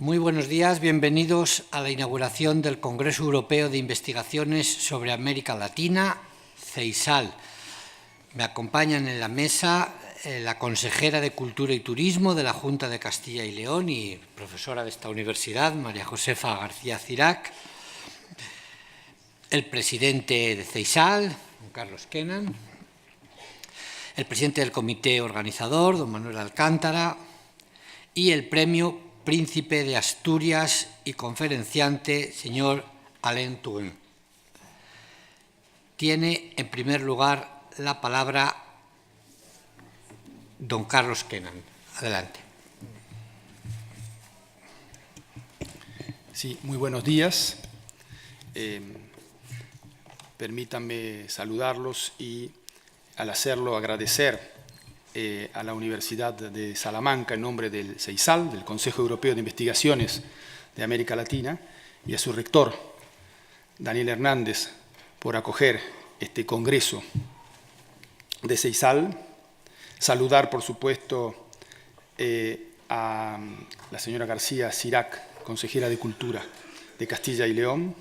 Muy buenos días, bienvenidos a la inauguración del Congreso Europeo de Investigaciones sobre América Latina, CEISAL. Me acompañan en la mesa la consejera de Cultura y Turismo de la Junta de Castilla y León y profesora de esta universidad, María Josefa García Cirac, el presidente de CEISAL, don Carlos Kennan, el presidente del comité organizador, don Manuel Alcántara, y el premio Príncipe de Asturias y conferenciante, señor Alain Touraine. Tiene, en primer lugar, la palabra don Carlos Kennan. Adelante. Sí, muy buenos días. Permítanme saludarlos y, al hacerlo, agradecer a la Universidad de Salamanca en nombre del CEISAL, del Consejo Europeo de Investigaciones de América Latina, y a su rector, Daniel Hernández, por acoger este congreso de CEISAL. Saludar, por supuesto, a la señora García Cirac, consejera de Cultura de Castilla y León,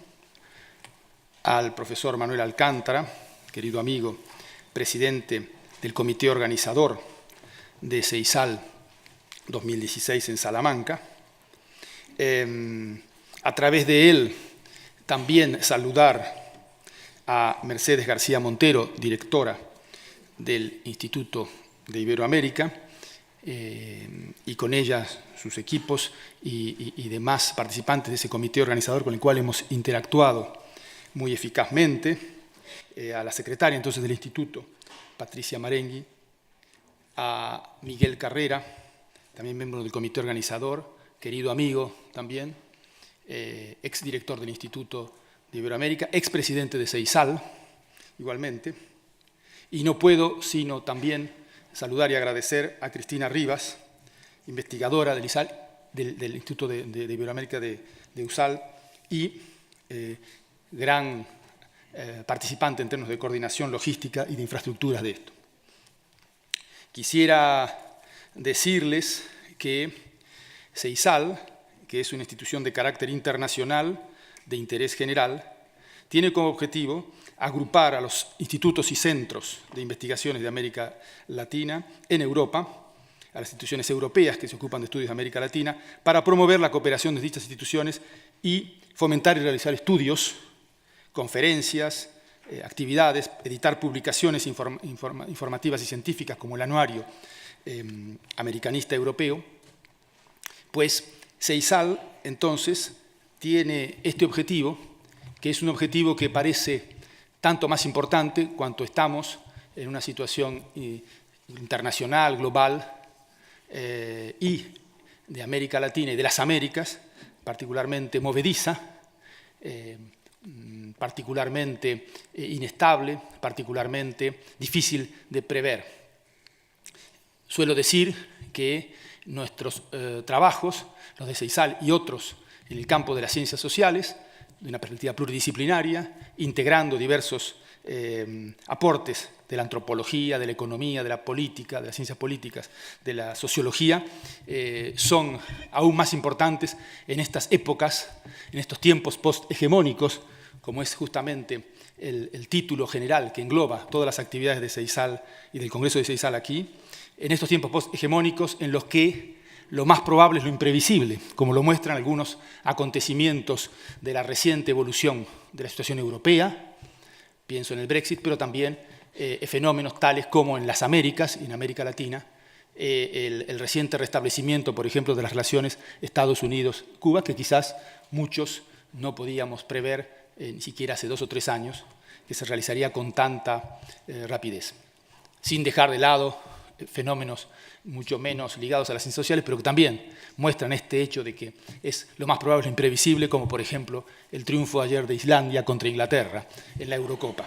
al profesor Manuel Alcántara, querido amigo, presidente del comité organizador de CEISAL 2016 en Salamanca. A través de él también saludar a Mercedes García Montero, directora del Instituto de Iberoamérica, y con ella sus equipos y demás participantes de ese comité organizador con el cual hemos interactuado muy eficazmente, a la secretaria entonces del Instituto, Patricia Marenghi, a Miguel Carrera, también miembro del comité organizador, querido amigo también, exdirector del Instituto de Iberoamérica, expresidente de CEISAL, igualmente. Y no puedo sino también saludar y agradecer a Cristina Rivas, investigadora del Instituto de Iberoamérica de USAL y gran participante en términos de coordinación logística y de infraestructuras de esto. Quisiera decirles que CEISAL, que es una institución de carácter internacional de interés general, tiene como objetivo agrupar a los institutos y centros de investigaciones de América Latina en Europa, a las instituciones europeas que se ocupan de estudios de América Latina, para promover la cooperación de dichas instituciones y fomentar y realizar estudios, conferencias, actividades, editar publicaciones informativas y científicas como el Anuario Americanista Europeo. Pues CEISAL, entonces, tiene este objetivo, que es un objetivo que parece tanto más importante cuanto estamos en una situación internacional, global, y de América Latina y de las Américas, particularmente movediza, particularmente inestable, particularmente difícil de prever. Suelo decir que nuestros trabajos, los de CEISAL y otros en el campo de las ciencias sociales, de una perspectiva pluridisciplinaria, integrando diversos aportes de la antropología, de la economía, de la política, de las ciencias políticas, de la sociología, son aún más importantes en estas épocas, en estos tiempos post-hegemónicos, como es justamente el título general que engloba todas las actividades de CEISAL y del Congreso de CEISAL aquí, en estos tiempos post-hegemónicos en los que lo más probable es lo imprevisible, como lo muestran algunos acontecimientos de la reciente evolución de la situación europea, pienso en el Brexit, pero también fenómenos tales como en las Américas y en América Latina, el reciente restablecimiento, por ejemplo, de las relaciones Estados Unidos-Cuba, que quizás muchos no podíamos prever ni siquiera hace 2 o 3 años, que se realizaría con tanta rapidez, sin dejar de lado fenómenos mucho menos ligados a las ciencias sociales, pero que también muestran este hecho de que es lo más probable e imprevisible, como por ejemplo el triunfo ayer de Islandia contra Inglaterra en la Eurocopa.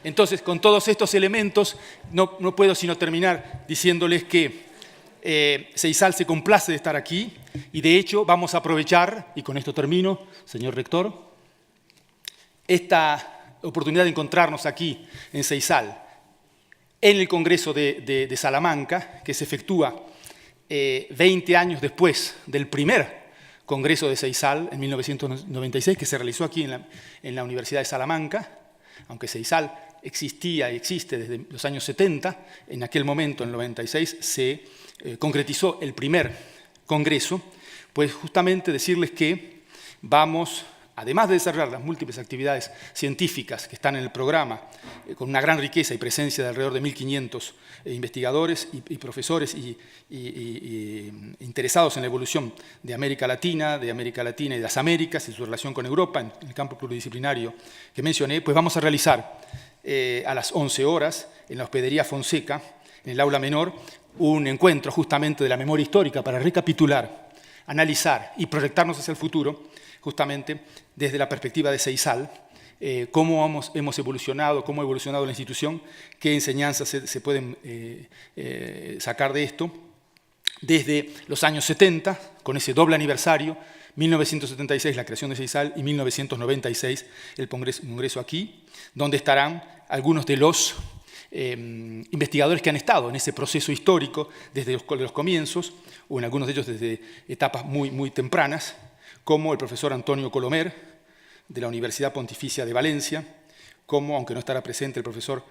Entonces, con todos estos elementos, no puedo sino terminar diciéndoles que CEISAL se complace de estar aquí y, de hecho, vamos a aprovechar, y con esto termino, señor rector, esta oportunidad de encontrarnos aquí en CEISAL, en el Congreso de Salamanca, que se efectúa 20 años después del primer Congreso de CEISAL, en 1996, que se realizó aquí en la Universidad de Salamanca, aunque CEISAL existía y existe desde los años 70, en aquel momento, en el 96, se concretizó el primer Congreso, pues justamente decirles que vamos, además de desarrollar las múltiples actividades científicas que están en el programa, con una gran riqueza y presencia de alrededor de 1.500 investigadores y profesores y interesados en la evolución de América Latina y de las Américas y su relación con Europa en el campo pluridisciplinario que mencioné, pues vamos a realizar a las 11 horas en la Hospedería Fonseca, en el aula menor, un encuentro justamente de la memoria histórica para recapitular, analizar y proyectarnos hacia el futuro, justamente desde la perspectiva de CEISAL, cómo hemos evolucionado, cómo ha evolucionado la institución, qué enseñanzas se pueden sacar de esto, desde los años 70, con ese doble aniversario, 1976 la creación de CEISAL y 1996 el congreso aquí, donde estarán algunos de los investigadores que han estado en ese proceso histórico desde los comienzos, o en algunos de ellos desde etapas muy tempranas, como el profesor Antonio Colomer, de la Universidad Pontificia de Valencia, como, aunque no estará presente, el profesor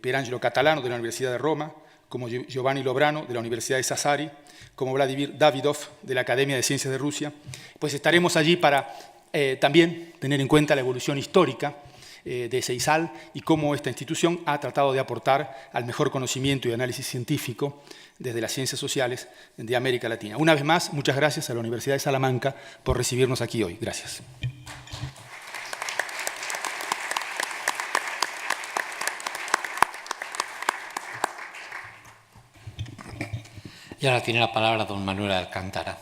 Pierangelo Catalano, de la Universidad de Roma, como Giovanni Lobrano, de la Universidad de Sassari, como Vladimir Davidov, de la Academia de Ciencias de Rusia, pues estaremos allí para también tener en cuenta la evolución histórica de CEISAL y cómo esta institución ha tratado de aportar al mejor conocimiento y análisis científico desde las ciencias sociales de América Latina. Una vez más, muchas gracias a la Universidad de Salamanca por recibirnos aquí hoy. Gracias. Y ahora tiene la palabra don Manuel Alcántara.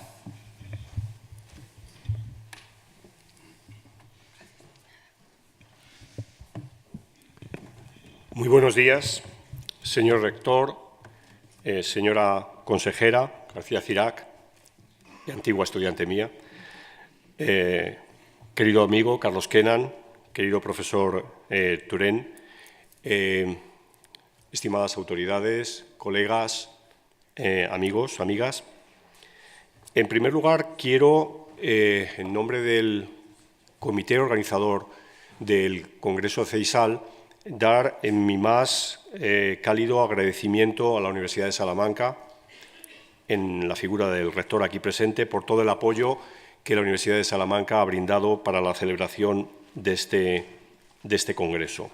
Muy buenos días, señor rector, señora consejera García Cirac, antigua estudiante mía, querido amigo Carlos Kenan, querido profesor Turén, estimadas autoridades, colegas, amigos, amigas. En primer lugar, quiero, en nombre del comité organizador del Congreso de CEISAL, dar mi más cálido agradecimiento a la Universidad de Salamanca, en la figura del rector aquí presente, por todo el apoyo que la Universidad de Salamanca ha brindado para la celebración de este congreso.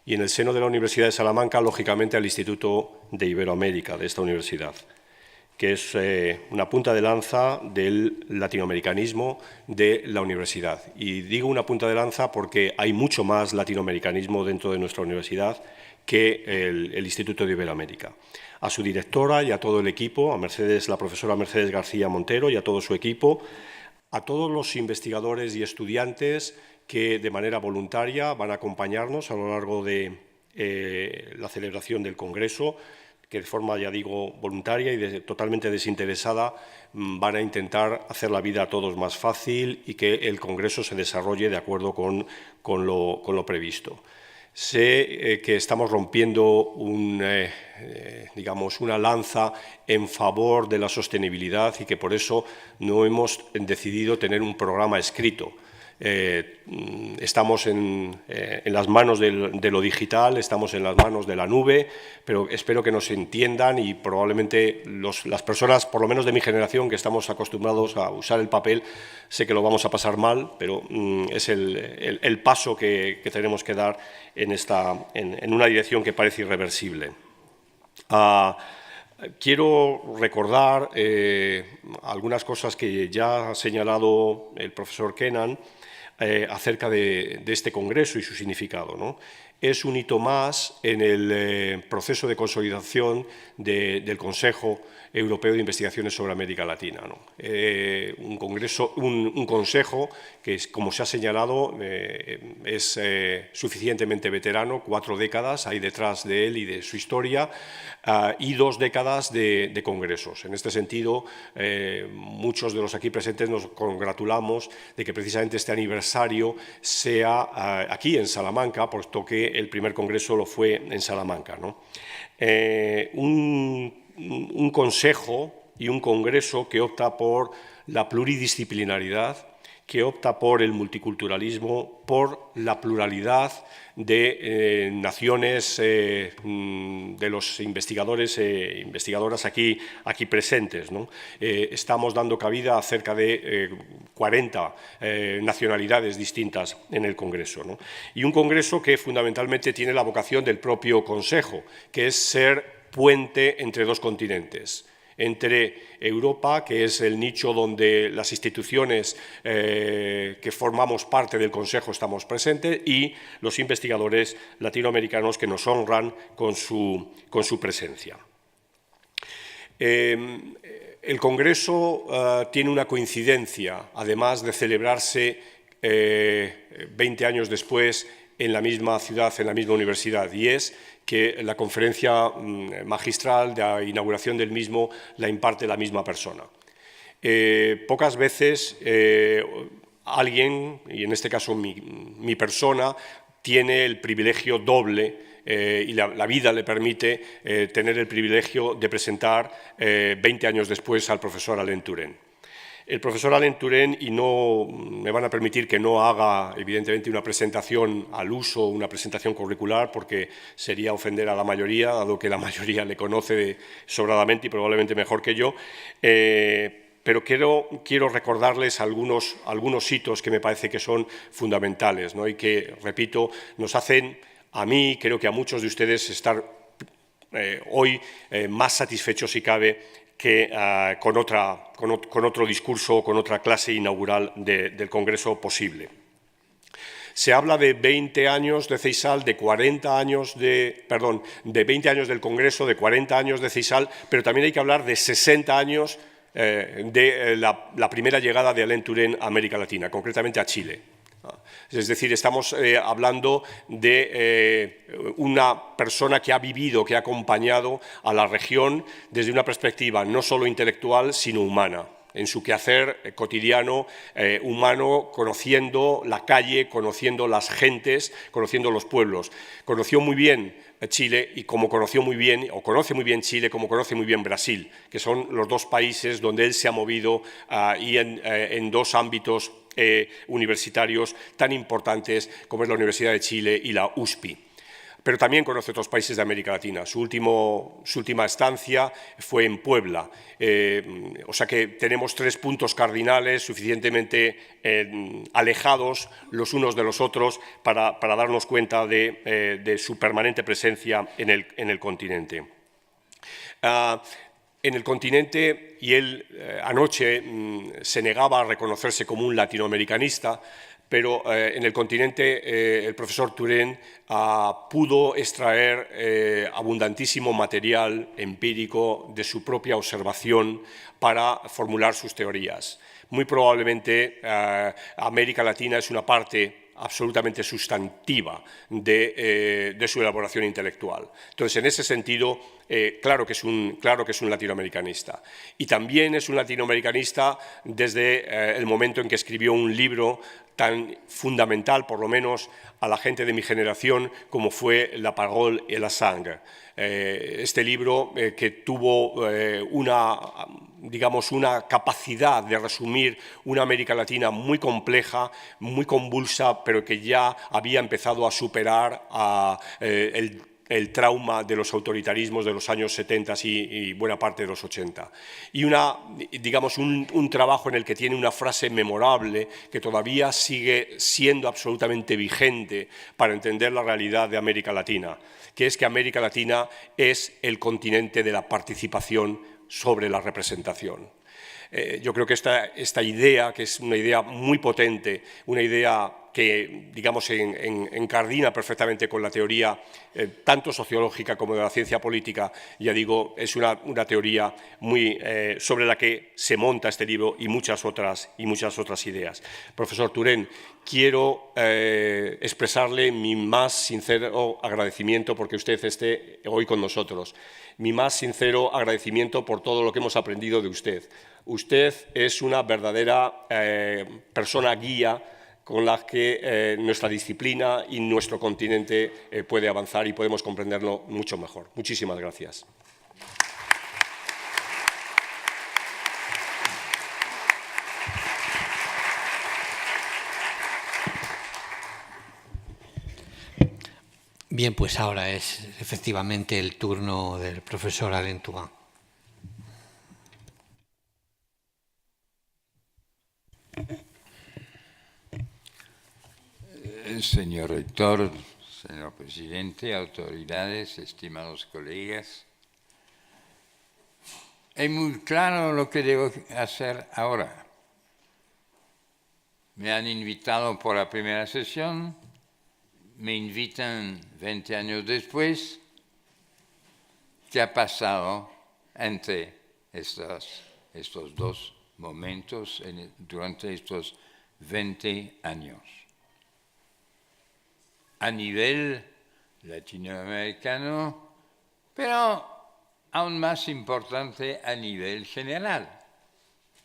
Y en el seno de la Universidad de Salamanca, lógicamente, al Instituto de Iberoamérica de esta universidad, que es una punta de lanza del latinoamericanismo de la universidad. Y digo una punta de lanza porque hay mucho más latinoamericanismo dentro de nuestra universidad que el Instituto de Iberoamérica. A su directora y a todo el equipo, a la profesora Mercedes García Montero y a todo su equipo, a todos los investigadores y estudiantes que de manera voluntaria van a acompañarnos a lo largo de la celebración del Congreso, que de forma, ya digo, voluntaria y totalmente desinteresada van a intentar hacer la vida a todos más fácil y que el Congreso se desarrolle de acuerdo con lo previsto. Sé que estamos rompiendo digamos, una lanza en favor de la sostenibilidad y que por eso no hemos decidido tener un programa escrito. Estamos en las manos de lo digital, estamos en las manos de la nube, pero espero que nos entiendan y probablemente las personas, por lo menos de mi generación, que estamos acostumbrados a usar el papel, sé que lo vamos a pasar mal, pero es el paso que tenemos que dar en una dirección que parece irreversible. Quiero recordar algunas cosas que ya ha señalado el profesor Kenan acerca de este congreso y su significado, ¿no? Es un hito más en el proceso de consolidación del Consejo Europeo de Investigaciones sobre América Latina, ¿no? Un consejo que, como se ha señalado, es suficientemente veterano, 4 décadas hay detrás de él y de su historia, y 2 décadas de congresos. En este sentido, muchos de los aquí presentes nos congratulamos de que precisamente este aniversario sea aquí en Salamanca, puesto que el primer congreso lo fue en Salamanca, ¿no? Un consejo y un Congreso que opta por la pluridisciplinaridad, que opta por el multiculturalismo, por la pluralidad de naciones, de los investigadores e investigadoras aquí presentes, ¿no? Estamos dando cabida a cerca de 40 nacionalidades distintas en el Congreso, ¿no? Y un Congreso que fundamentalmente tiene la vocación del propio Consejo, que es ser puente entre dos continentes, entre Europa, que es el nicho donde las instituciones que formamos parte del Consejo estamos presentes, y los investigadores latinoamericanos que nos honran con su presencia. El Congreso tiene una coincidencia, además de celebrarse 20 años después en la misma ciudad, en la misma universidad, y es que la conferencia magistral de la inauguración del mismo la imparte la misma persona. Pocas veces alguien, y en este caso mi persona, tiene el privilegio doble y la vida le permite tener el privilegio de presentar 20 años después al profesor Alain Touraine. El profesor Alain Touraine, y no me van a permitir que no haga, evidentemente, una presentación al uso, una presentación curricular, porque sería ofender a la mayoría, dado que la mayoría le conoce sobradamente y probablemente mejor que yo, pero quiero recordarles algunos hitos que me parece que son fundamentales, ¿no? Y que, repito, nos hacen a mí, creo que a muchos de ustedes, estar hoy más satisfechos, si cabe, que con otro discurso, con otra clase inaugural del Congreso posible. Se habla de 20 años de CEISAL, de 40 años de 20 años del Congreso, de 40 años de CEISAL, pero también hay que hablar de 60 años de la primera llegada de Alain Touraine a América Latina, concretamente a Chile. Es decir, estamos hablando de una persona que ha vivido, que ha acompañado a la región desde una perspectiva no solo intelectual, sino humana, en su quehacer cotidiano, humano, conociendo la calle, conociendo las gentes, conociendo los pueblos. Conoció muy bien Chile y como conoció muy bien, o conoce muy bien Chile, como conoce muy bien Brasil, que son los dos países donde él se ha movido y en dos ámbitos universitarios tan importantes como es la Universidad de Chile y la USPI. Pero también conoce otros países de América Latina. Su última estancia fue en Puebla. O sea que tenemos tres puntos cardinales suficientemente alejados los unos de los otros para darnos cuenta de su permanente presencia en el continente. En el continente, y él anoche se negaba a reconocerse como un latinoamericanista, pero en el continente el profesor Touraine pudo extraer abundantísimo material empírico de su propia observación para formular sus teorías. Muy probablemente América Latina es una parte absolutamente sustantiva de su elaboración intelectual. Entonces, en ese sentido, claro que es un latinoamericanista. Y también es un latinoamericanista desde el momento en que escribió un libro tan fundamental, por lo menos a la gente de mi generación, como fue La Parole et la Sang. Este libro que tuvo una capacidad de resumir una América Latina muy compleja, muy convulsa, pero que ya había empezado a superar el trauma de los autoritarismos de los años 70 y buena parte de los 80. Y un trabajo en el que tiene una frase memorable que todavía sigue siendo absolutamente vigente para entender la realidad de América Latina, que es que América Latina es el continente de la participación sobre la representación. Yo creo que esta idea, que es una idea muy potente, una idea que, digamos, encardina perfectamente con la teoría tanto sociológica como de la ciencia política, ya digo, es una teoría muy sobre la que se monta este libro y muchas otras ideas. Profesor Touraine, quiero expresarle mi más sincero agradecimiento porque usted esté hoy con nosotros. Mi más sincero agradecimiento por todo lo que hemos aprendido de usted. Usted es una verdadera persona guía con la que nuestra disciplina y nuestro continente puede avanzar y podemos comprenderlo mucho mejor. Muchísimas gracias. Bien, pues ahora es efectivamente el turno del profesor Alain Touraine. Señor rector, señor presidente, autoridades, estimados colegas, es muy claro lo que debo hacer ahora. Me han invitado por la primera sesión, me invitan 20 años después. ¿Qué ha pasado entre estos dos momentos durante estos 20 años? A nivel latinoamericano, pero aún más importante a nivel general.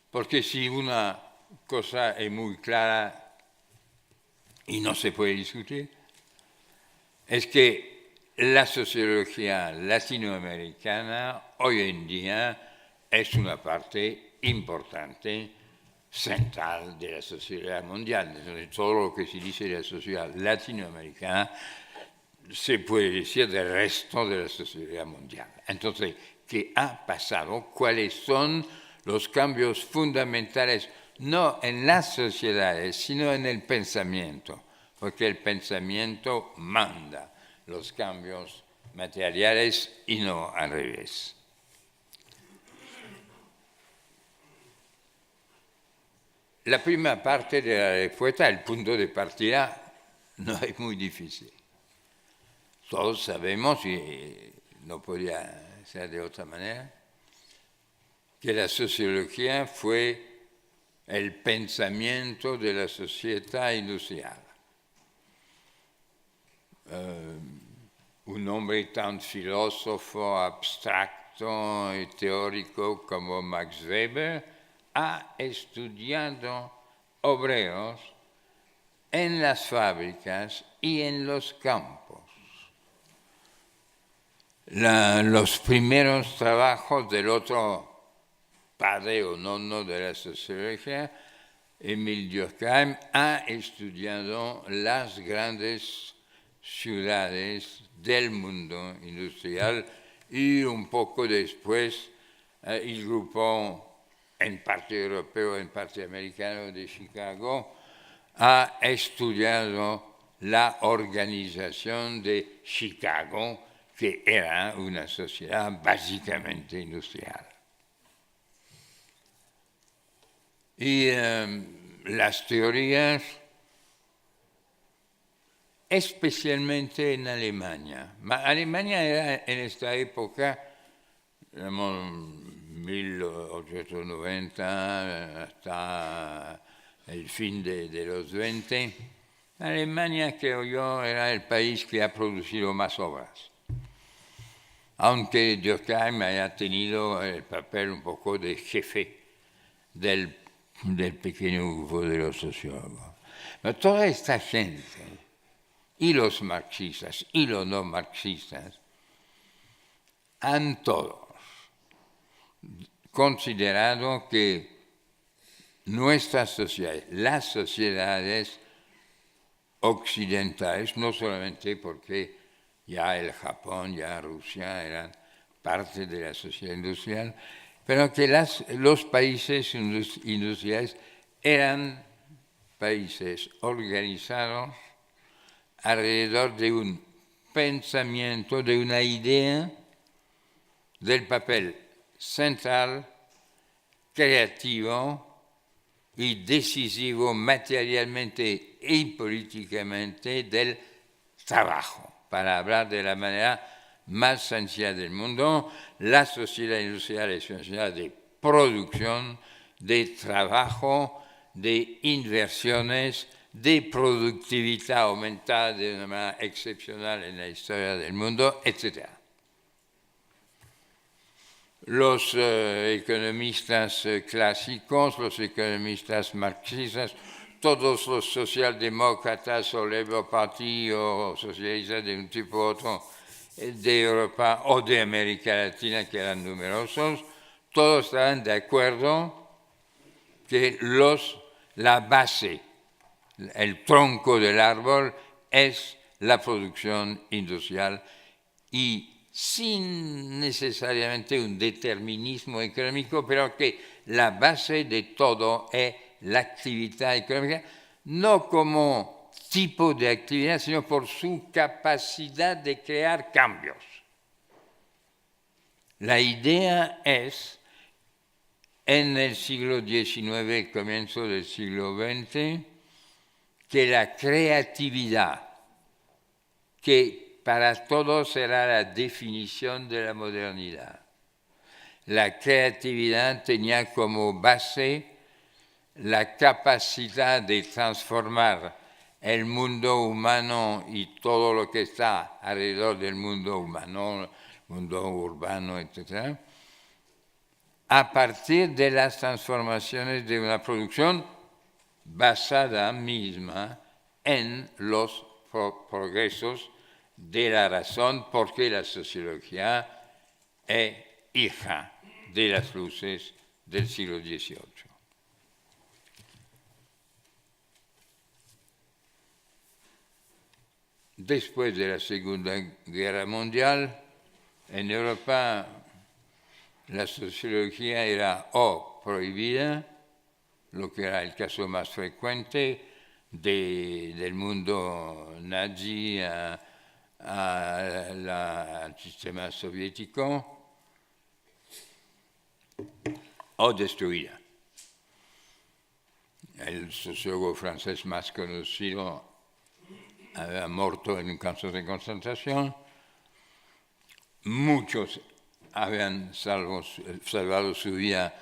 Porque si una cosa es muy clara y no se puede discutir, es que la sociología latinoamericana hoy en día es una parte importante, central de la sociedad mundial. Entonces, todo lo que se dice de la sociedad latinoamericana se puede decir del resto de la sociedad mundial. Entonces, ¿qué ha pasado? ¿Cuáles son los cambios fundamentales, no en las sociedades, sino en el pensamiento? Porque el pensamiento manda los cambios materiales y no al revés. La primera parte de la respuesta, el punto de partida, no es muy difícil. Todos sabemos, y no podía ser de otra manera, que la sociología fue el pensamiento de la sociedad industrial. Un hombre tan filósofo, abstracto y teórico como Max Weber ha estudiado obreros en las fábricas y en los campos. Los primeros trabajos del otro padre o nono de la sociología, Émile Durkheim, ha estudiado las grandes ciudades del mundo industrial y un poco después el grupo en parte europeo, en parte americano de Chicago, ha estudiado la organización de Chicago, que era una sociedad básicamente industrial. Y las teorías, especialmente en Alemania. Alemania era en esta época, digamos, 1890 hasta el fin de los 20, Alemania, creo yo, era el país que ha producido más obras. Aunque Durkheim haya tenido el papel un poco de jefe del pequeño grupo de los sociólogos. Pero toda esta gente, y los marxistas y los no marxistas, han todos considerado que nuestras sociedades, las sociedades occidentales, no solamente porque ya el Japón, ya Rusia eran parte de la sociedad industrial, pero que los países industriales eran países organizados alrededor de un pensamiento, de una idea del papel central, creativo y decisivo materialmente y políticamente del trabajo. Para hablar de la manera más sencilla del mundo, la sociedad industrial es una sociedad de producción, de trabajo, de inversiones, de productividad aumentada de una manera excepcional en la historia del mundo, etc. Los economistas clásicos, los economistas marxistas, todos los socialdemócratas o Labour Party o socialistas de un tipo u otro de Europa o de América Latina, que eran numerosos, todos estaban de acuerdo que la base, el tronco del árbol es la producción industrial y sin necesariamente un determinismo económico, pero que la base de todo es la actividad económica, no como tipo de actividad, sino por su capacidad de crear cambios. La idea es, en el siglo XIX, comienzo del siglo XX, que la creatividad, que para todos será la definición de la modernidad, la creatividad tenía como base la capacidad de transformar el mundo humano y todo lo que está alrededor del mundo humano, mundo urbano, etc., a partir de las transformaciones de una producción basada misma en los progresos de la razón, porque la sociología es hija de las luces del siglo XVIII. Después de la Segunda Guerra Mundial, en Europa la sociología era o prohibida, lo que era el caso más frecuente del mundo nazi al sistema soviético, o destruida. El sociólogo francés más conocido había muerto en un campo de concentración. Muchos habían salvado su vida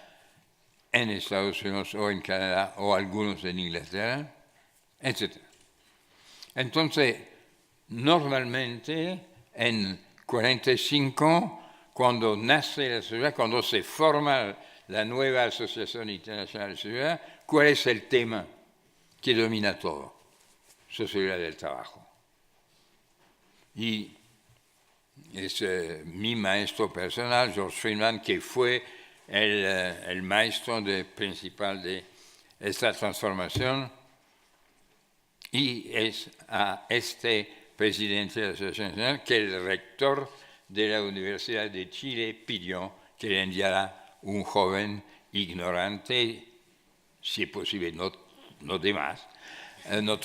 en Estados Unidos o en Canadá o algunos en Inglaterra, etc. Entonces, normalmente en 1945, cuando nace la sociedad, cuando se forma la nueva Asociación Internacional de Sociedad, ¿cuál es el tema que domina todo? Sociedad del trabajo. Y es mi maestro personal, George Friedman, que fue el maestro principal de esta transformación, y es a este presidente de la Asociación Nacional que el rector de la Universidad de Chile pidió que le enviara un joven ignorante, si es posible, no de más, no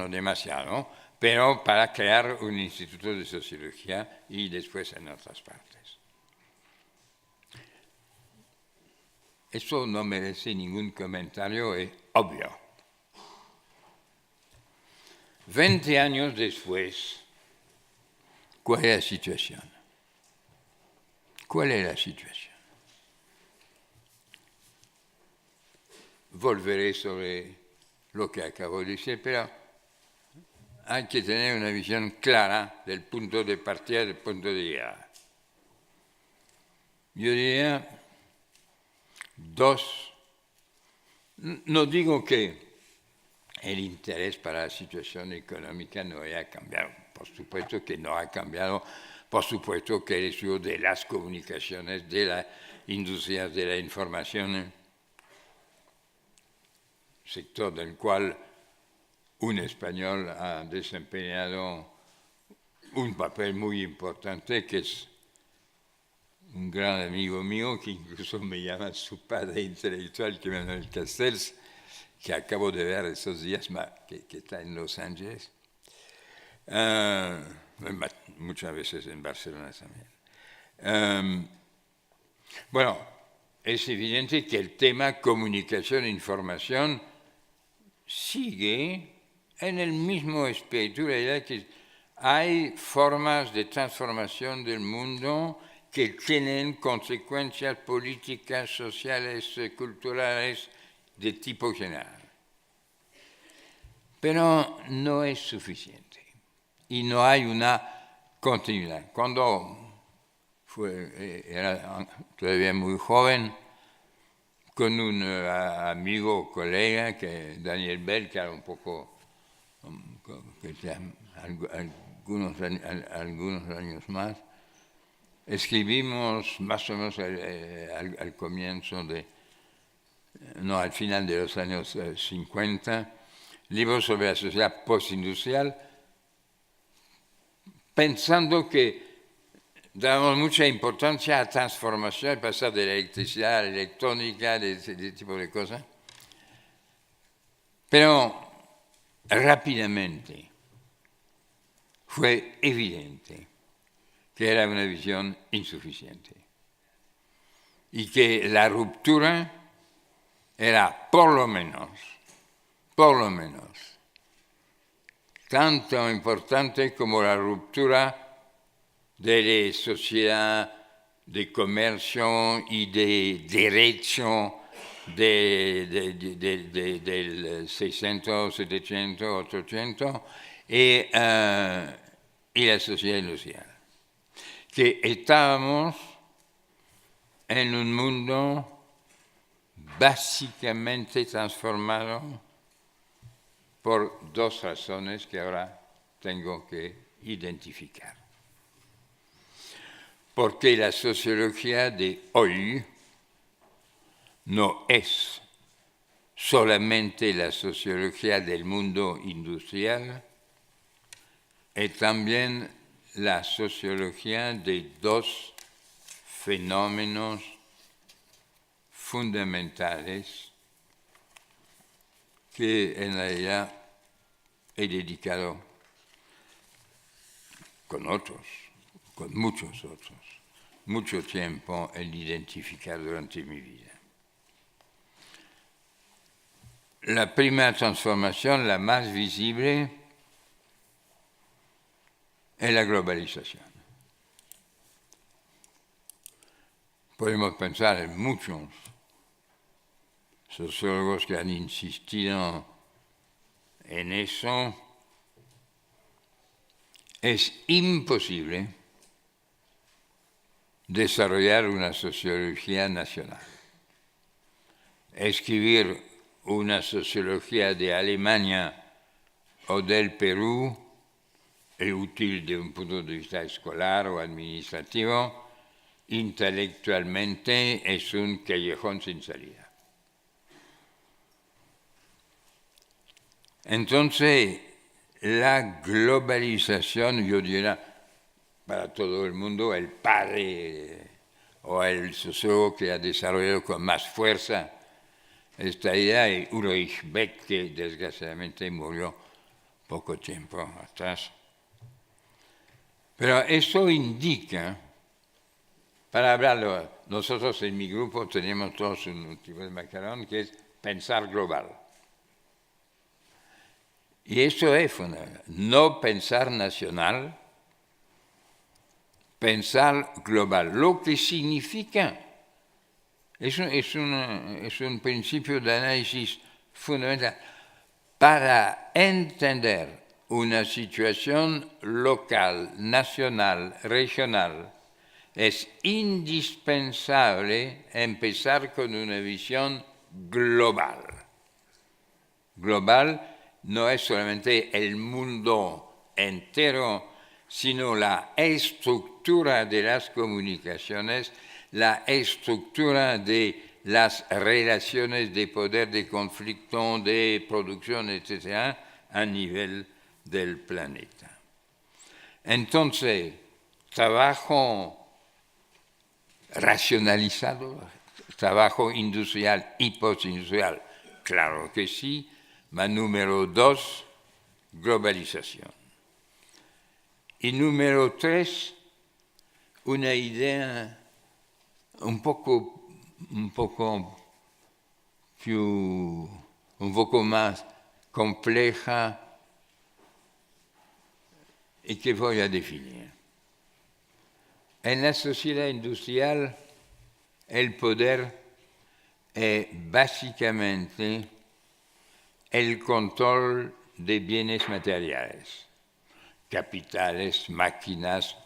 demasiado, pero para crear un instituto de sociología y después en otras partes. Eso no merece ningún comentario, es obvio. 20 años después, ¿cuál es la situación? ¿Cuál es la situación? Volveré sobre lo que acabo de decir, pero hay que tener una visión clara del punto de partida y del punto de llegada. Yo diría dos. No digo que el interés para la situación económica no haya cambiado. Por supuesto que no ha cambiado. Por supuesto que el estudio de las comunicaciones, de las industrias de la información, sector del cual un español ha desempeñado un papel muy importante, que es un gran amigo mío, que incluso me llama su padre intelectual, que es Manuel Castells, que acabo de ver esos días, que está en Los Ángeles, muchas veces en Barcelona también. Bueno, es evidente que el tema comunicación e información sigue en el mismo espíritu, la idea que hay formas de transformación del mundo que tienen consecuencias políticas, sociales, culturales de tipo general. Pero no es suficiente y no hay una continuidad. Cuando era todavía muy joven, con un amigo, colega, Daniel Bell, que era un poco, algunos años más, escribimos más o menos al comienzo al final de los años 50, libros sobre la sociedad postindustrial, pensando que damos mucha importancia a transformación, pasar de la electricidad a la electrónica, de ese tipo de cosas. Pero rápidamente fue evidente que era una visión insuficiente y que la ruptura era por lo menos, tanto importante como la ruptura de la sociedad de comercio y de derecho del 600, 700, 800 y la sociedad industrial. Que estábamos en un mundo básicamente transformado por dos razones que ahora tengo que identificar. Porque la sociología de hoy no es solamente la sociología del mundo industrial, es también la sociología de dos fenómenos fundamentales que en realidad he dedicado con muchos otros, mucho tiempo en identificar durante mi vida. La primera transformación, la más visible, es la globalización. Podemos pensar en muchos sociólogos que han insistido en eso. Es imposible desarrollar una sociología nacional. Escribir una sociología de Alemania o del Perú es útil de un punto de vista escolar o administrativo. Intelectualmente es un callejón sin salida. Entonces, la globalización, yo diría, para todo el mundo, el padre o el sociólogo que ha desarrollado con más fuerza esta idea es Ulrich Beck, que desgraciadamente murió poco tiempo atrás. Pero eso indica, para hablarlo, nosotros en mi grupo tenemos todos un tipo de macarón que es pensar global. Y eso es fundamental, no pensar nacional, pensar global, lo que significa, es un principio de análisis fundamental. Para entender una situación local, nacional, regional, es indispensable empezar con una visión global. Global no es solamente el mundo entero, sino la estructura de las comunicaciones, la estructura de las relaciones de poder, de conflicto, de producción, etc., a nivel del planeta. Entonces, trabajo racionalizado, trabajo industrial y postindustrial, claro que sí, pero número 2, globalización. Y número 3, una idea un poco más compleja y que voy a definir. En la sociedad industrial, el poder es básicamente el control de bienes materiales, capitales, máquinas,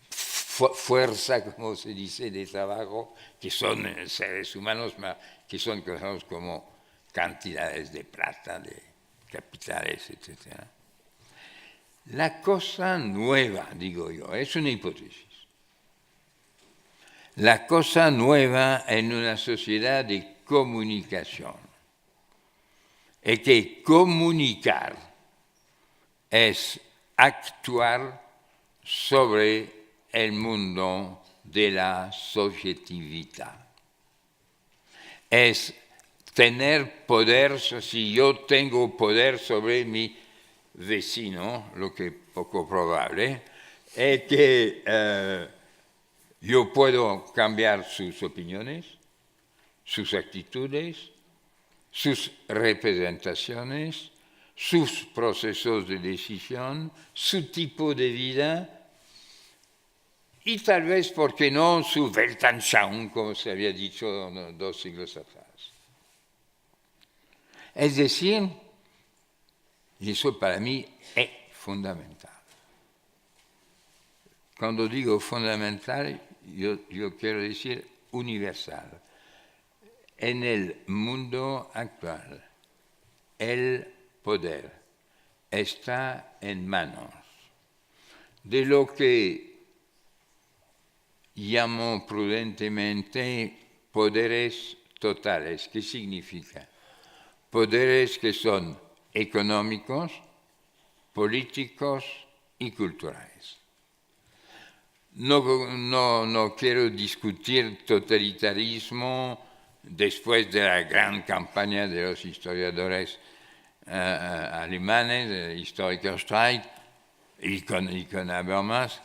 fuerza, como se dice, de trabajo, que son seres humanos, que son considerados como cantidades de plata, de capitales, etc. La cosa nueva, digo yo, es una hipótesis. La cosa nueva en una sociedad de comunicación es que comunicar es actuar sobre el mundo de la subjetividad. Es tener poder, si yo tengo poder sobre mi vecino, lo que es poco probable, es que yo puedo cambiar sus opiniones, sus actitudes, sus representaciones, sus procesos de decisión, su tipo de vida y tal vez, ¿por qué no?, su Weltanschauung, como se había dicho 2 siglos atrás. Es decir, y eso para mí es fundamental. Cuando digo fundamental, yo quiero decir universal. En el mundo actual, el poder está en manos de lo que llamo prudentemente poderes totales. ¿Qué significa? Poderes que son económicos, políticos y culturales. No quiero discutir totalitarismo después de la gran campaña de los historiadores alemanes, de Historiker Streit y con Habermas,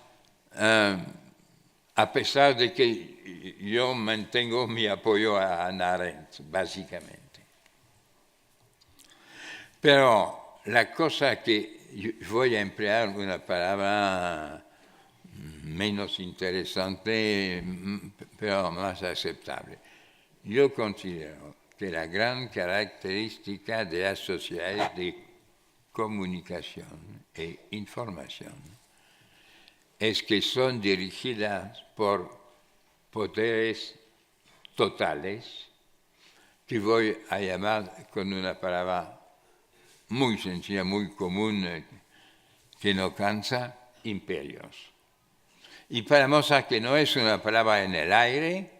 a pesar de que yo mantengo mi apoyo a Hannah Arendt, básicamente. Pero la cosa que voy a emplear una palabra menos interesante, pero más aceptable. Yo considero que la gran característica de las sociedades de comunicación e información es que son dirigidas por poderes totales, que voy a llamar con una palabra muy sencilla, muy común, que no cansa, imperios. Y para mostrar que no es una palabra en el aire,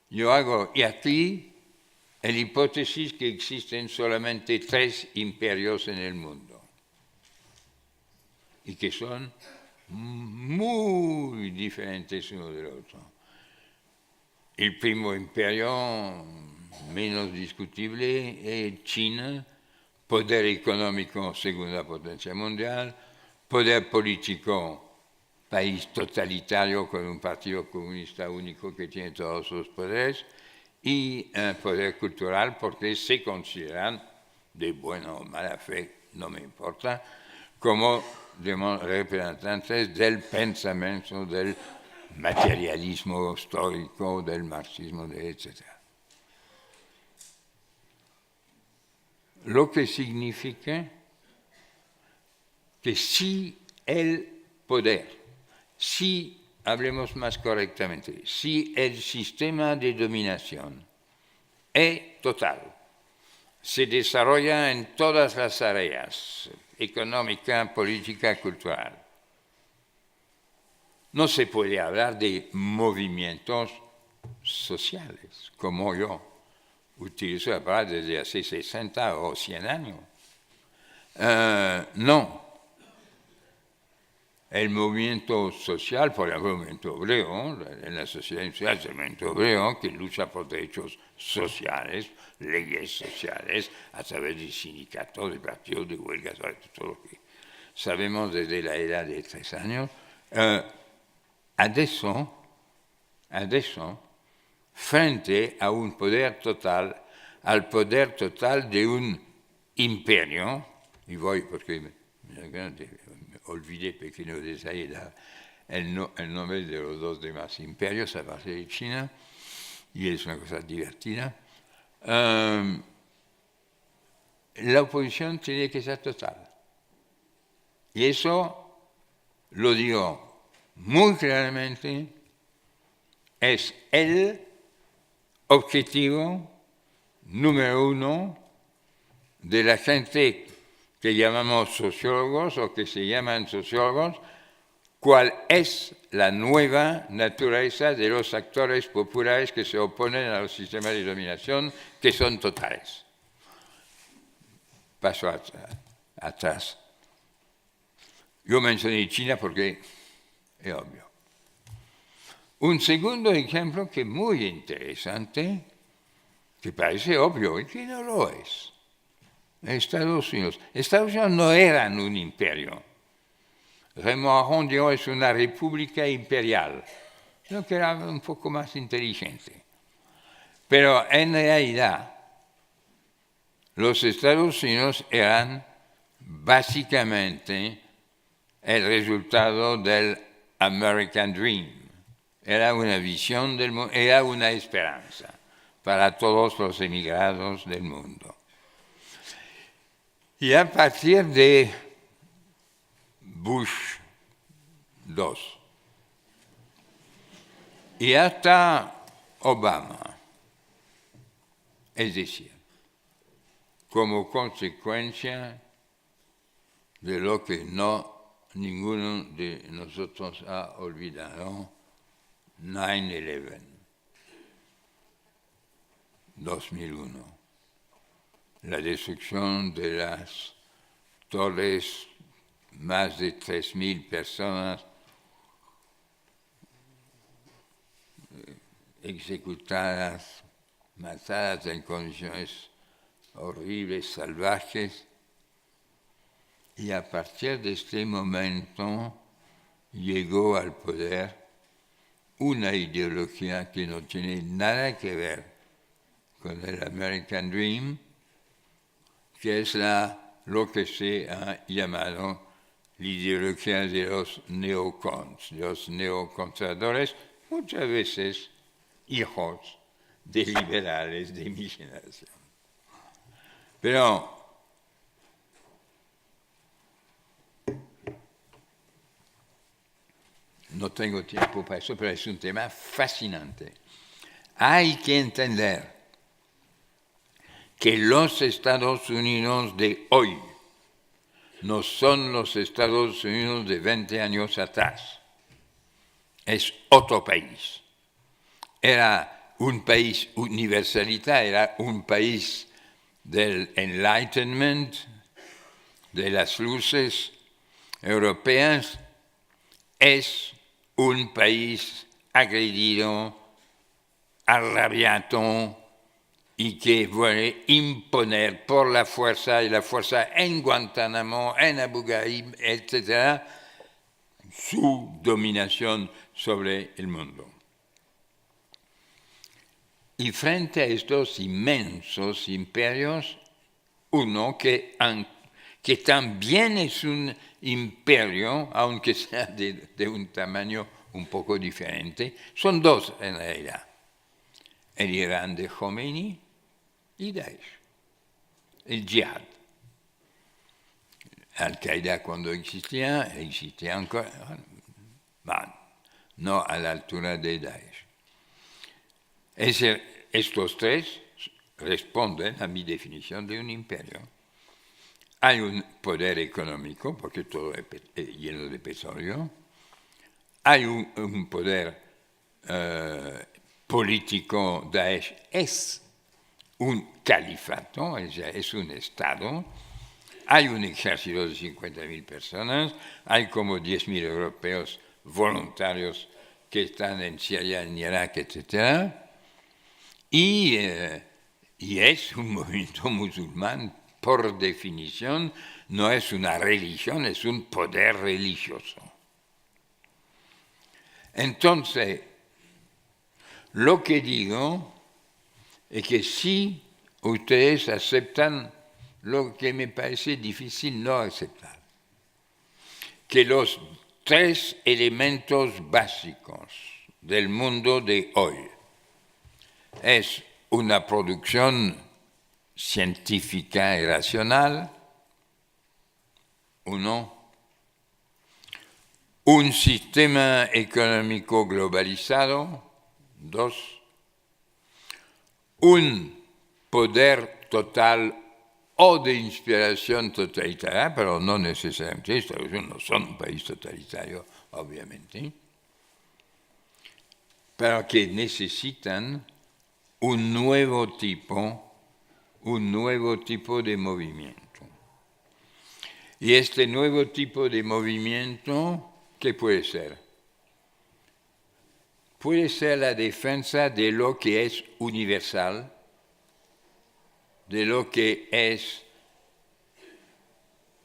yo hago y aquí la hipótesis que existen solamente 3 imperios en el mundo y que son muy diferentes uno del otro. El primer imperio, menos discutible, es China, poder económico, segunda potencia mundial, poder político, país totalitario con un partido comunista único que tiene todos los poderes, y poder cultural porque se consideran, de buena o mala fe, no me importa, como representantes del pensamiento, del materialismo histórico, del marxismo, etc. Lo que significa que si el poder, si, hablemos más correctamente, si el sistema de dominación es total, se desarrolla en todas las áreas, económica, política, cultural, no se puede hablar de movimientos sociales, como yo utilizo la palabra desde hace 60 o 100 años. No. El movimiento social, por ejemplo, el movimiento obrero, en la sociedad industrial es el movimiento obrero que lucha por derechos sociales, leyes sociales, a través de sindicatos, de partidos, de huelgas, todo lo que sabemos desde la era de 3 años. Adesso, frente a un poder total, al poder total de un imperio, y voy porque olvidé pequeño detalle el nombre de los 2 demás imperios, aparte de China, y es una cosa divertida. La oposición tiene que ser total. Y eso, lo digo muy claramente, es el objetivo número 1 de la gente que llamamos sociólogos o que se llaman sociólogos, cuál es la nueva naturaleza de los actores populares que se oponen a los sistemas de dominación, que son totales. Paso atrás. Yo mencioné China porque es obvio. Un segundo ejemplo que es muy interesante, que parece obvio y que no lo es. Estados Unidos. Estados Unidos no eran un imperio. Raymond Aron dijo es una república imperial. Creo que era un poco más inteligente. Pero en realidad, los Estados Unidos eran básicamente el resultado del American Dream. Era una visión del mundo, era una esperanza para todos los emigrados del mundo. Y a partir de Bush II y hasta Obama, es decir, como consecuencia de lo que ninguno de nosotros ha olvidado, 9/11, 2001, la destrucción de las torres, más de 3.000 personas ejecutadas, matadas en condiciones horribles, salvajes. Y a partir de este momento llegó al poder una ideología que no tiene nada que ver con el American Dream, que es lo que se ha llamado la ideología de los neocons, los neoconservadores, muchas veces hijos de liberales de mi generación. Pero no tengo tiempo para eso, pero es un tema fascinante. Hay que entender que los Estados Unidos de hoy no son los Estados Unidos de 20 años atrás. Es otro país. Era un país universalista, era un país del Enlightenment, de las luces europeas. Es un país agredido, arrabiado y que puede imponer por la fuerza y la fuerza en Guantánamo, en Abu Ghraib, etc., su dominación sobre el mundo. Y frente a estos inmensos imperios, uno que también es un imperio, aunque sea de un tamaño un poco diferente, son dos en realidad. El Irán de Khomeini y Daesh, el Jihad. Al-Qaeda cuando existía encore, no a la altura de Daesh. Estos tres responden a mi definición de un imperio. Hay un poder económico, porque todo es lleno de petróleo. Hay un poder político. Daesh es un califato, es un Estado. Hay un ejército de 50.000 personas. Hay como 10.000 europeos voluntarios que están en Siria, en Irak, etc. Y es un movimiento musulmán, por definición, no es una religión, es un poder religioso. Entonces, lo que digo es que si ustedes aceptan lo que me parece difícil no aceptar, que los tres elementos básicos del mundo de hoy es una producción científica y racional, uno, un sistema económico globalizado, dos, un poder total o de inspiración totalitaria, pero no necesariamente, Estados Unidos no son un país totalitario, obviamente, pero que necesitan un nuevo tipo de movimiento. Y este nuevo tipo de movimiento, ¿qué puede ser? Puede ser la defensa de lo que es universal, de lo que es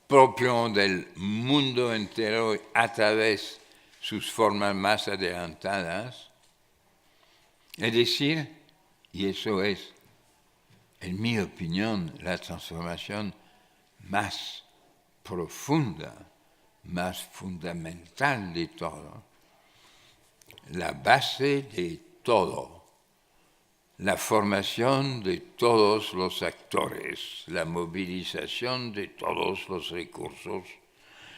propio del mundo entero a través de sus formas más adelantadas. Es decir, y eso es, en mi opinión, la transformación más profunda, más fundamental de todo, la base de todo, la formación de todos los actores, la movilización de todos los recursos,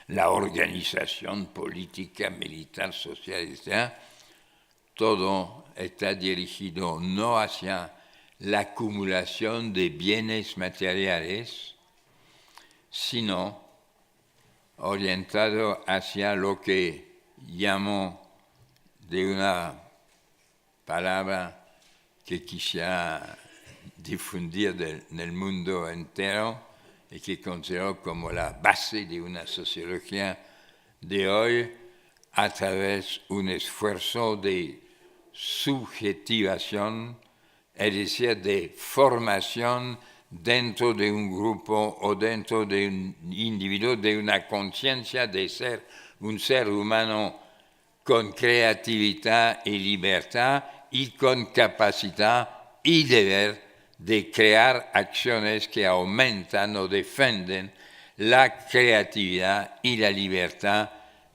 la organización política, militar, social, etc., todo está dirigido no hacia la acumulación de bienes materiales, sino orientado hacia lo que llamo de una palabra que quisiera difundir en el mundo entero y que considero como la base de una sociología de hoy a través de un esfuerzo de subjetivación, es decir, de formación dentro de un grupo o dentro de un individuo, de una conciencia de ser un ser humano con creatividad y libertad y con capacidad y deber de crear acciones que aumentan o defienden la creatividad y la libertad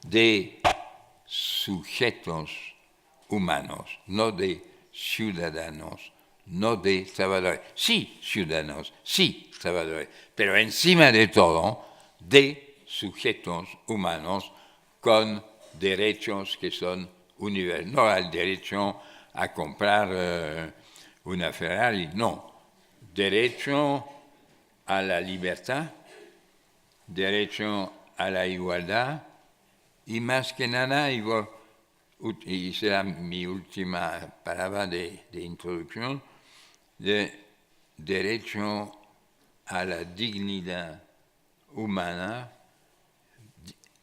de sujetos humanos, no de ciudadanos, no de trabajadores. Sí, ciudadanos, sí, trabajadores, pero encima de todo, de sujetos humanos con derechos que son universales. No el derecho a comprar una Ferrari, no. Derecho a la libertad, derecho a la igualdad y más que nada, y será mi última palabra de introducción, de derecho a la dignidad humana,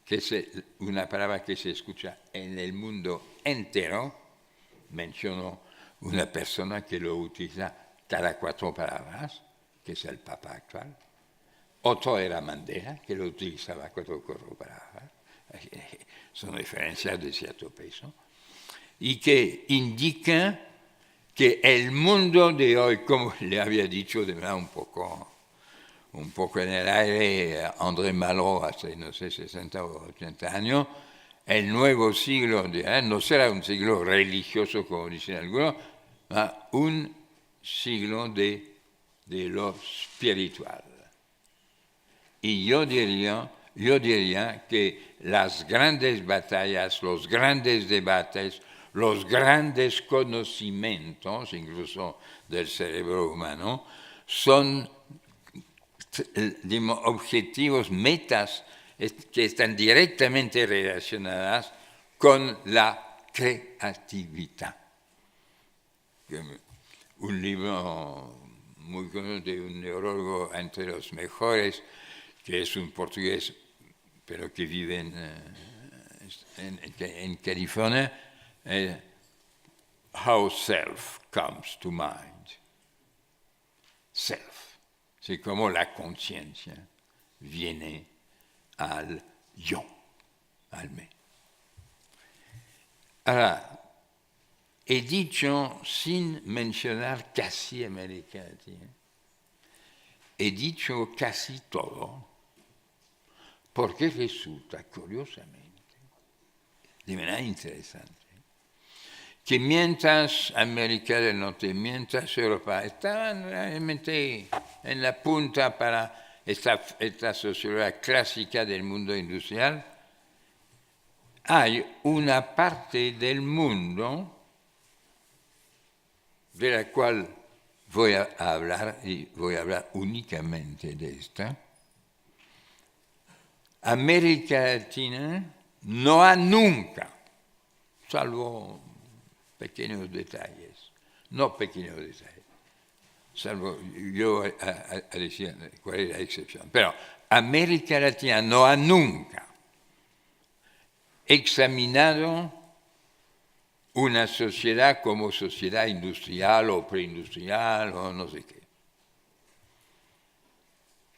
que es una palabra que se escucha en el mundo entero. Menciono una persona que lo utiliza cada 4 palabras, que es el Papa actual. Otro era Mandela, que lo utilizaba 4 palabras. Son referencias de cierto peso. Y que indica que el mundo de hoy, como le había dicho de verdad un poco en el aire André Malraux hace, no sé, 60 o 80 años, el nuevo siglo no será un siglo religioso, como dicen algunos, sino un siglo de lo espiritual. Y yo diría que las grandes batallas, los grandes debates, los grandes conocimientos, incluso del cerebro humano, son objetivos, metas que están directamente relacionadas con la creatividad. Un libro muy conocido de un neurólogo entre los mejores, que es un portugués, pero que vive en California, How Self Comes to Mind. Self. C'est como la conciencia viene al yo, al me. Ahora, he dicho sin mencionar casi América Latina, he dicho casi todo, porque resulta, curiosamente, de manera interesante, que mientras América del Norte, mientras Europa estaban realmente en la punta para esta sociología clásica del mundo industrial, hay una parte del mundo de la cual voy a hablar, y voy a hablar únicamente de esta. América Latina no ha nunca, salvo pequeños detalles, salvo yo a decir cuál es la excepción, pero América Latina no ha nunca examinado una sociedad como sociedad industrial o preindustrial o no sé qué.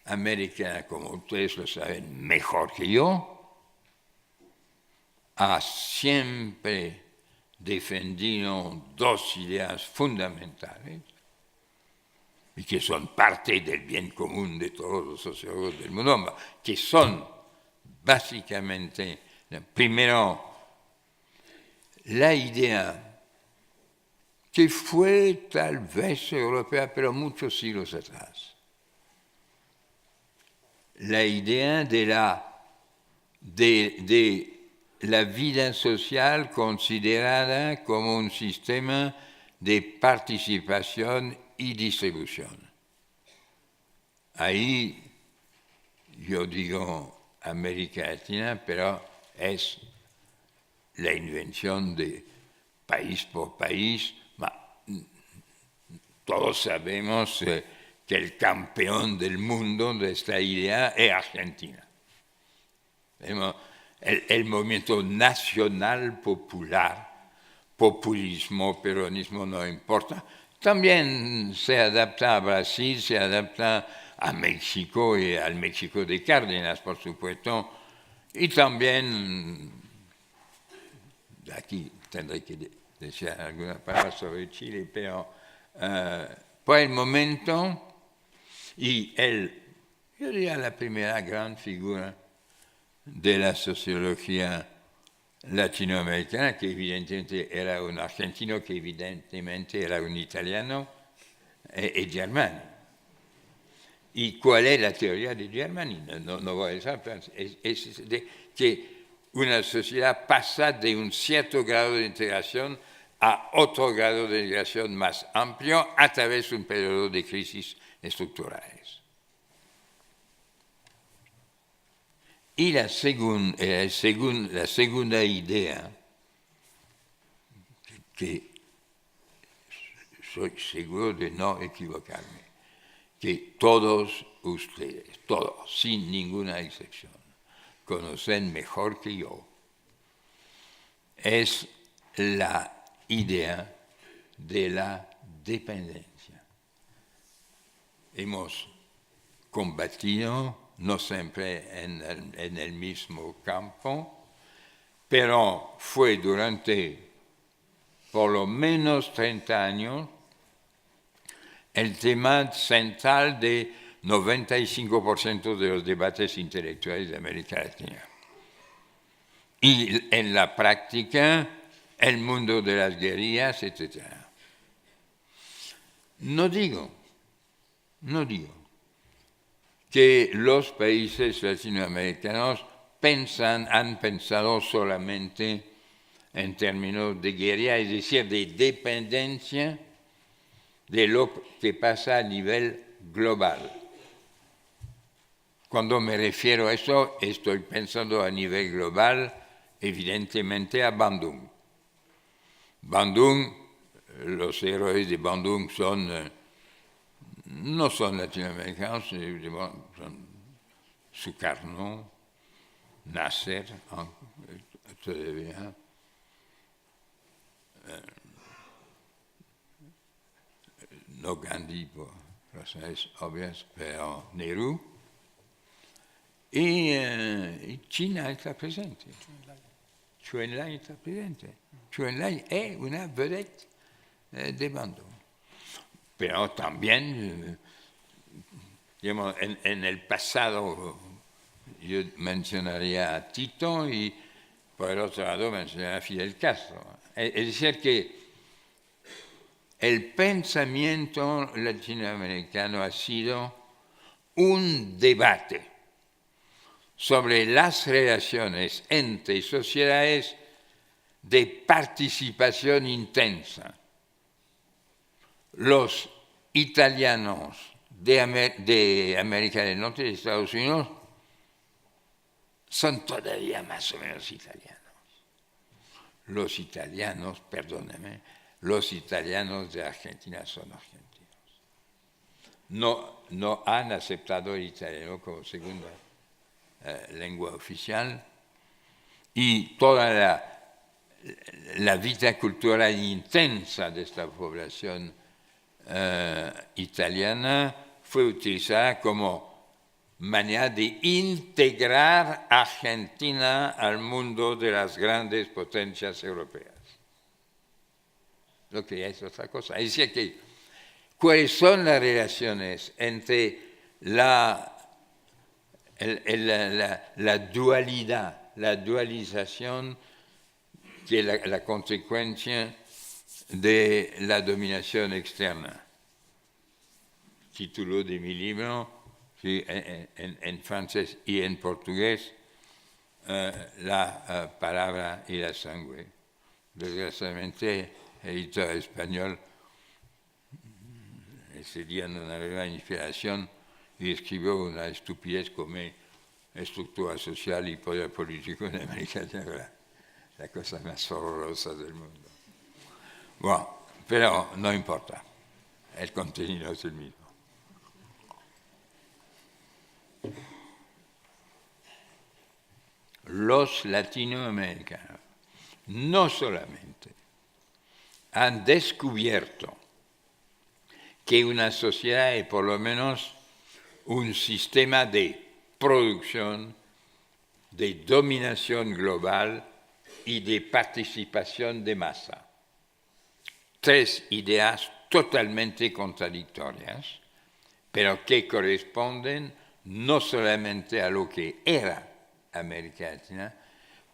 América, como ustedes lo saben mejor que yo, ha siempre defendido dos ideas fundamentales y que son parte del bien común de todos los sociólogos del mundo, que son básicamente, primero, la idea que fue tal vez europea, pero muchos siglos atrás, la idea de la vida social considerada como un sistema de participación y distribución. Ahí yo digo América Latina, pero es la invención de país por país. Todos sabemos que el campeón del mundo de esta idea es Argentina. El movimiento nacional popular, populismo, peronismo, no importa, también se adapta a Brasil, se adapta a México y al México de Cárdenas, por supuesto, y también, aquí tendré que decir algunas palabras sobre Chile, pero por el momento, y yo diría la primera gran figura de la sociología latinoamericana, que evidentemente era un argentino, que evidentemente era un italiano, es Germani. ¿Y cuál es la teoría de Germani? No voy a decir, es que una sociedad pasa de un cierto grado de integración a otro grado de integración más amplio a través de un periodo de crisis estructurales. Y la segunda idea, que soy seguro de no equivocarme, que todos ustedes, todos, sin ninguna excepción, conocen mejor que yo, es la idea de la dependencia. Hemos combatido, no siempre en el mismo campo, pero fue durante por lo menos 30 años el tema central de 95% de los debates intelectuales de América Latina. Y en la práctica, el mundo de las guerrillas, etc. No digo que los países latinoamericanos han pensado solamente en términos de guerra, es decir, de dependencia de lo que pasa a nivel global. Cuando me refiero a eso, estoy pensando a nivel global, evidentemente a Bandung. Bandung, los héroes de Bandung no son latinoamericanos, son Sukarno, Nasser, todavía. No Gandhi por razones obvias, pero Nehru. Y China está presente. Zhou Enlai está presente. Zhou Enlai es una vedette de Bandung. Pero también, digamos, en el pasado yo mencionaría a Tito y por el otro lado mencionaría a Fidel Castro. Es decir, que el pensamiento latinoamericano ha sido un debate sobre las relaciones entre sociedades de participación intensa. Los italianos de América del Norte y de Estados Unidos son todavía más o menos italianos. Los italianos, perdónenme, los italianos de Argentina son argentinos. no han aceptado el italiano como segunda lengua oficial, y toda la vida cultural intensa de esta población italiana fue utilizada como manera de integrar Argentina al mundo de las grandes potencias europeas. Lo que es otra cosa. Es decir, que ¿cuáles son las relaciones entre la dualidad, la dualización, que es la consecuencia de la dominación externa? Título de mi libro, sí, en francés y en portugués, la palabra y la sangre. Desgraciadamente, el editor español, ese día no había inspiración y escribió una estupidez como estructura social y poder político en América Latina, la cosa más horrorosa del mundo. Bueno, pero no importa, el contenido es el mismo. Los latinoamericanos no solamente han descubierto que una sociedad es por lo menos un sistema de producción, de dominación global y de participación de masa. Tres ideas totalmente contradictorias, pero que corresponden no solamente a lo que era América Latina,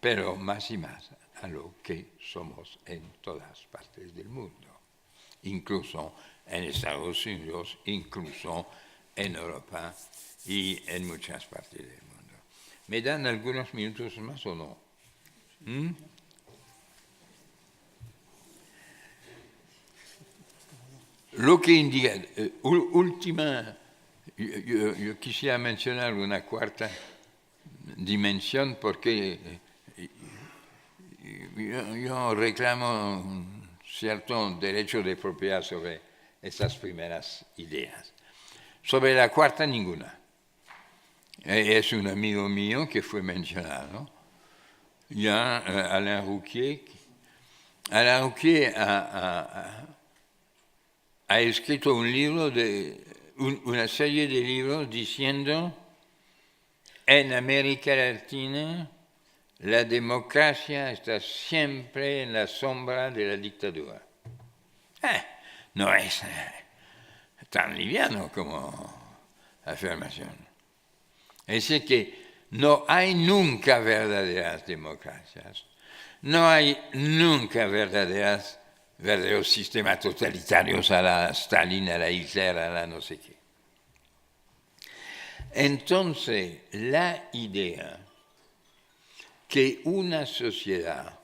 pero más y más a lo que somos en todas partes del mundo, incluso en Estados Unidos, incluso en Europa y en muchas partes del mundo. ¿Me dan algunos minutos más o no? Lo que indica, última, yo quisiera mencionar una cuarta dimensión porque yo reclamo un cierto derecho de propiedad sobre esas primeras ideas. Sobre la cuarta, ninguna. Es un amigo mío que fue mencionado, ya Alain Rouquier. Alain Rouquier ha escrito un libro, una serie de libros diciendo: en América Latina la democracia está siempre en la sombra de la dictadura. No es tan liviano como afirmación. Es decir, que no hay nunca verdaderas democracias, no hay nunca verdaderos sistemas totalitarios a la Stalin, a la Hitler, a la no sé qué. Entonces, la idea que una sociedad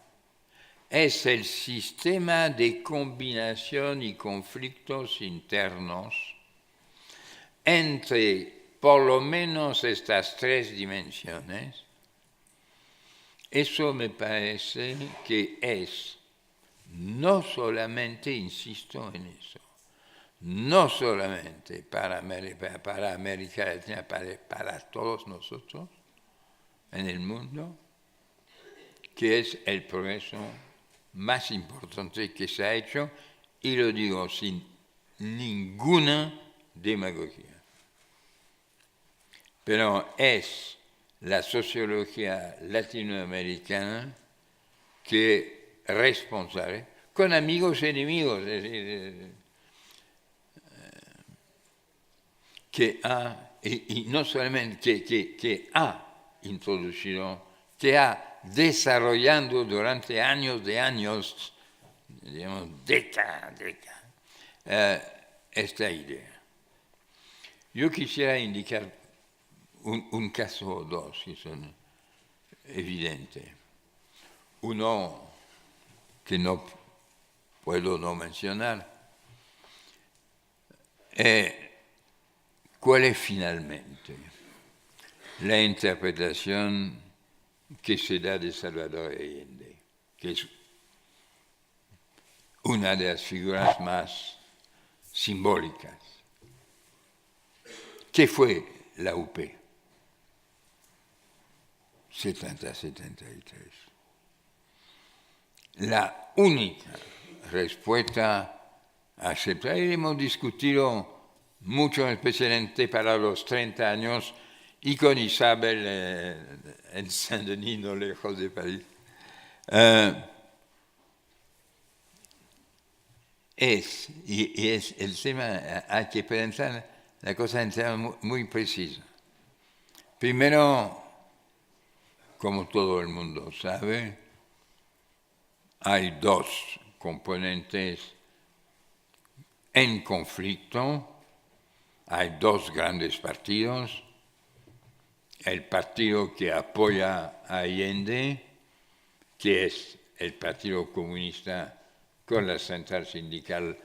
es el sistema de combinación y conflictos internos entre por lo menos estas tres dimensiones, eso me parece que es no solamente, insisto en eso, no solamente para América Latina, para todos nosotros en el mundo, que es el progreso más importante que se ha hecho, y lo digo sin ninguna demagogia. Pero es la sociología latinoamericana que es responsable, con amigos y enemigos, es decir, que ha, y no solamente que ha introducido, que ha desarrollado durante años de años, digamos, décadas, esta idea. Yo quisiera indicar un caso o dos que son evidentes. Uno que no puedo no mencionar, ¿cuál es finalmente la interpretación que se da de Salvador Allende, que es una de las figuras más simbólicas ¿Qué fue la UP? 70-73. La única respuesta aceptada, y hemos discutido mucho, especialmente para los 30 años, y con Isabel en Saint-Denis, no lejos de París, es el tema, hay que pensar la cosa en términos muy precisos. Primero, como todo el mundo sabe, hay dos componentes en conflicto, hay dos grandes partidos, el partido que apoya a Allende, que es el Partido Comunista con la central sindical,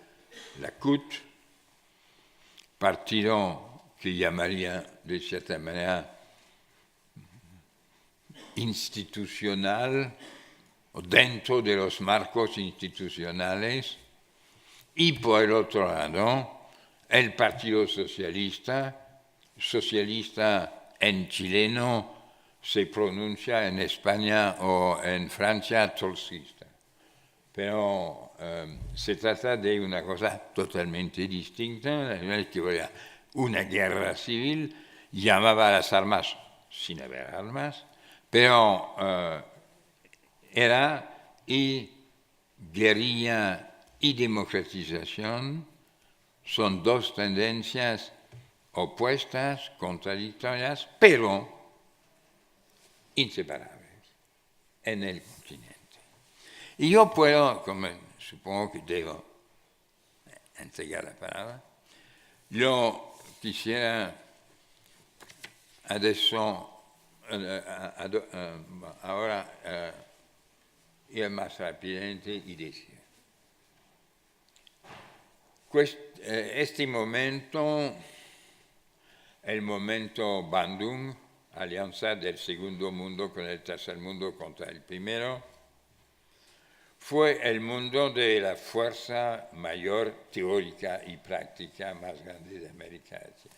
la CUT, partido que llamaría de cierta manera institucional o dentro de los marcos institucionales, y por el otro lado el Partido Socialista en chileno se pronuncia en España o en Francia trotskista. Pero se trata de una cosa totalmente distinta, que había una guerra civil, llamaba a las armas sin haber armas, pero era y guerrilla y democratización son dos tendencias opuestas, contradictorias, pero inseparables en el continente. Y yo puedo, como supongo que debo entregar la palabra, yo quisiera ahora ir más rápidamente y decir, este momento, el momento Bandung, alianza del segundo mundo con el tercer mundo contra el primero, fue el mundo de la fuerza mayor teórica y práctica más grande de América Latina.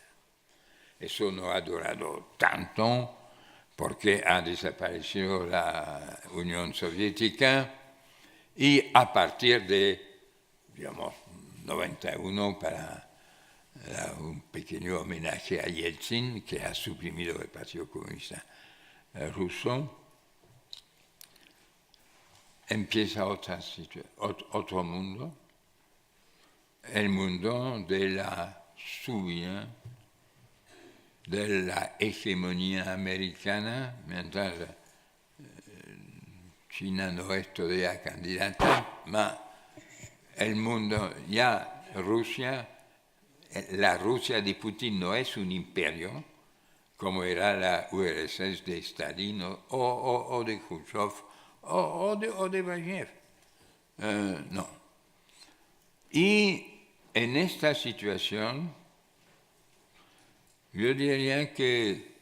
Eso no ha durado tanto porque ha desaparecido la Unión Soviética y a partir de, digamos, 91 para un pequeño homenaje a Yeltsin, que ha suprimido el Partido Comunista ruso, empieza otro mundo, el mundo de la subida de la hegemonía americana, mientras China no es todavía candidata, pero el mundo, ya Rusia, la Rusia de Putin no es un imperio, como era la URSS de Stalin o de Khrushchev o de Brezhnev. No. Y en esta situación, yo diría que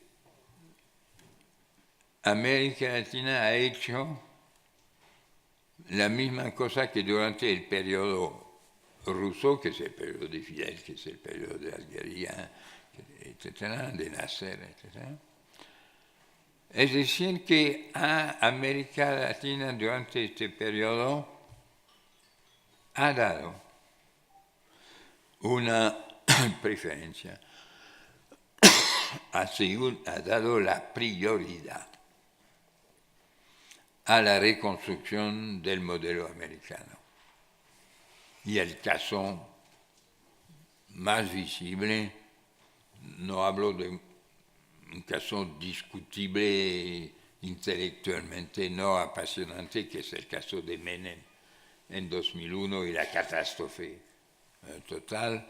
América Latina ha hecho la misma cosa que durante el periodo ruso, que es el periodo de Fidel, que es el periodo de Algeria, etcétera, de Nasser, etcétera. Es decir, que a América Latina durante este periodo ha dado una preferencia, ha dado la prioridad a la reconstrucción del modelo americano. Y el caso más visible, no hablo de un caso discutible intelectualmente, no apasionante, que es el caso de Menem en 2001 y la catástrofe total,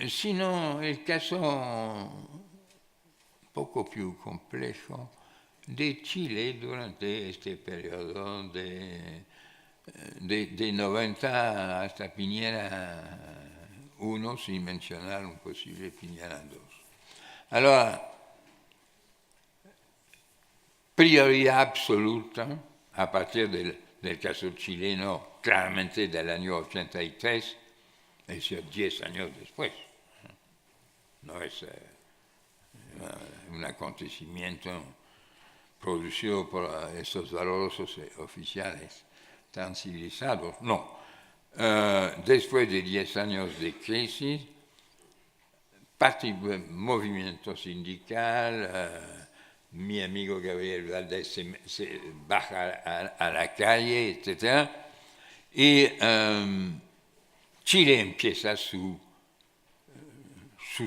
sino el caso un poco più complejo de Chile durante este periodo de 90 hasta Piñera 1, sin mencionar un posible Piñera 2. Allora, prioridad absoluta a partir del caso chileno, claramente del año 83, es decir, 10 años después. no es un acontecimiento producido por estos valorosos oficiales tan civilizados, no. Después de 10 años de crisis, movimiento sindical, mi amigo Gabriel Valdés se baja a la calle, etc. Y Chile empieza su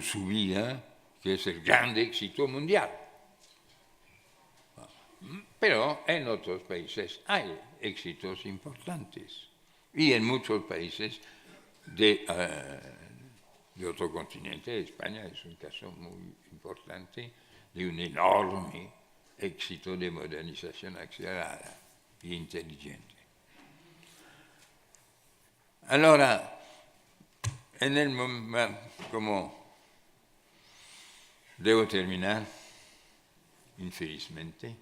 subida, que es el gran éxito mundial. Pero en otros países hay éxitos importantes. Y en muchos países de otro continente, España es un caso muy importante de un enorme éxito de modernización acelerada e inteligente. Allora, como devo terminar, infelizmente,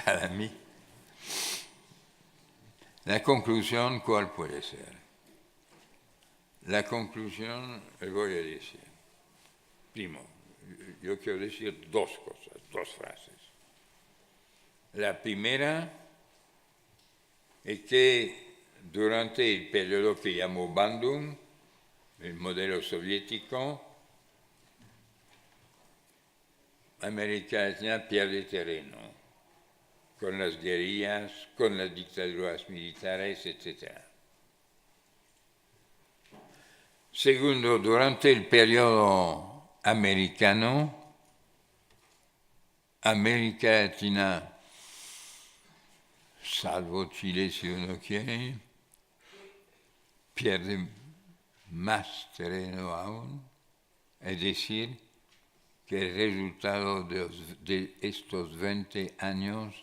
para mí, la conclusión, ¿cuál puede ser? La conclusión, le voy a decir. Primo, yo quiero decir dos cosas, dos frases. La primera es que durante el periodo que llamó Bandung, el modelo soviético, América Latina pierde terreno con las guerrillas, con las dictaduras militares, etc. Segundo, durante el periodo americano, América Latina, salvo Chile si uno quiere, pierde más terreno aún, es decir, que el resultado de estos 20 años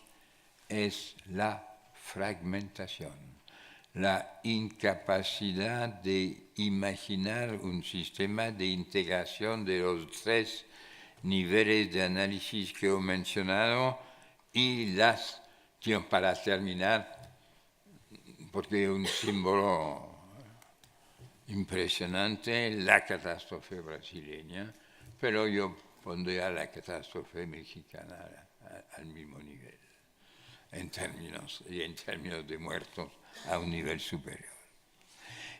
es la fragmentación, la incapacidad de imaginar un sistema de integración de los 3 niveles de análisis que he mencionado y para terminar, porque un símbolo impresionante, la catástrofe brasileña, pero yo pondría la catástrofe mexicana al mismo nivel, en términos de muertos a un nivel superior.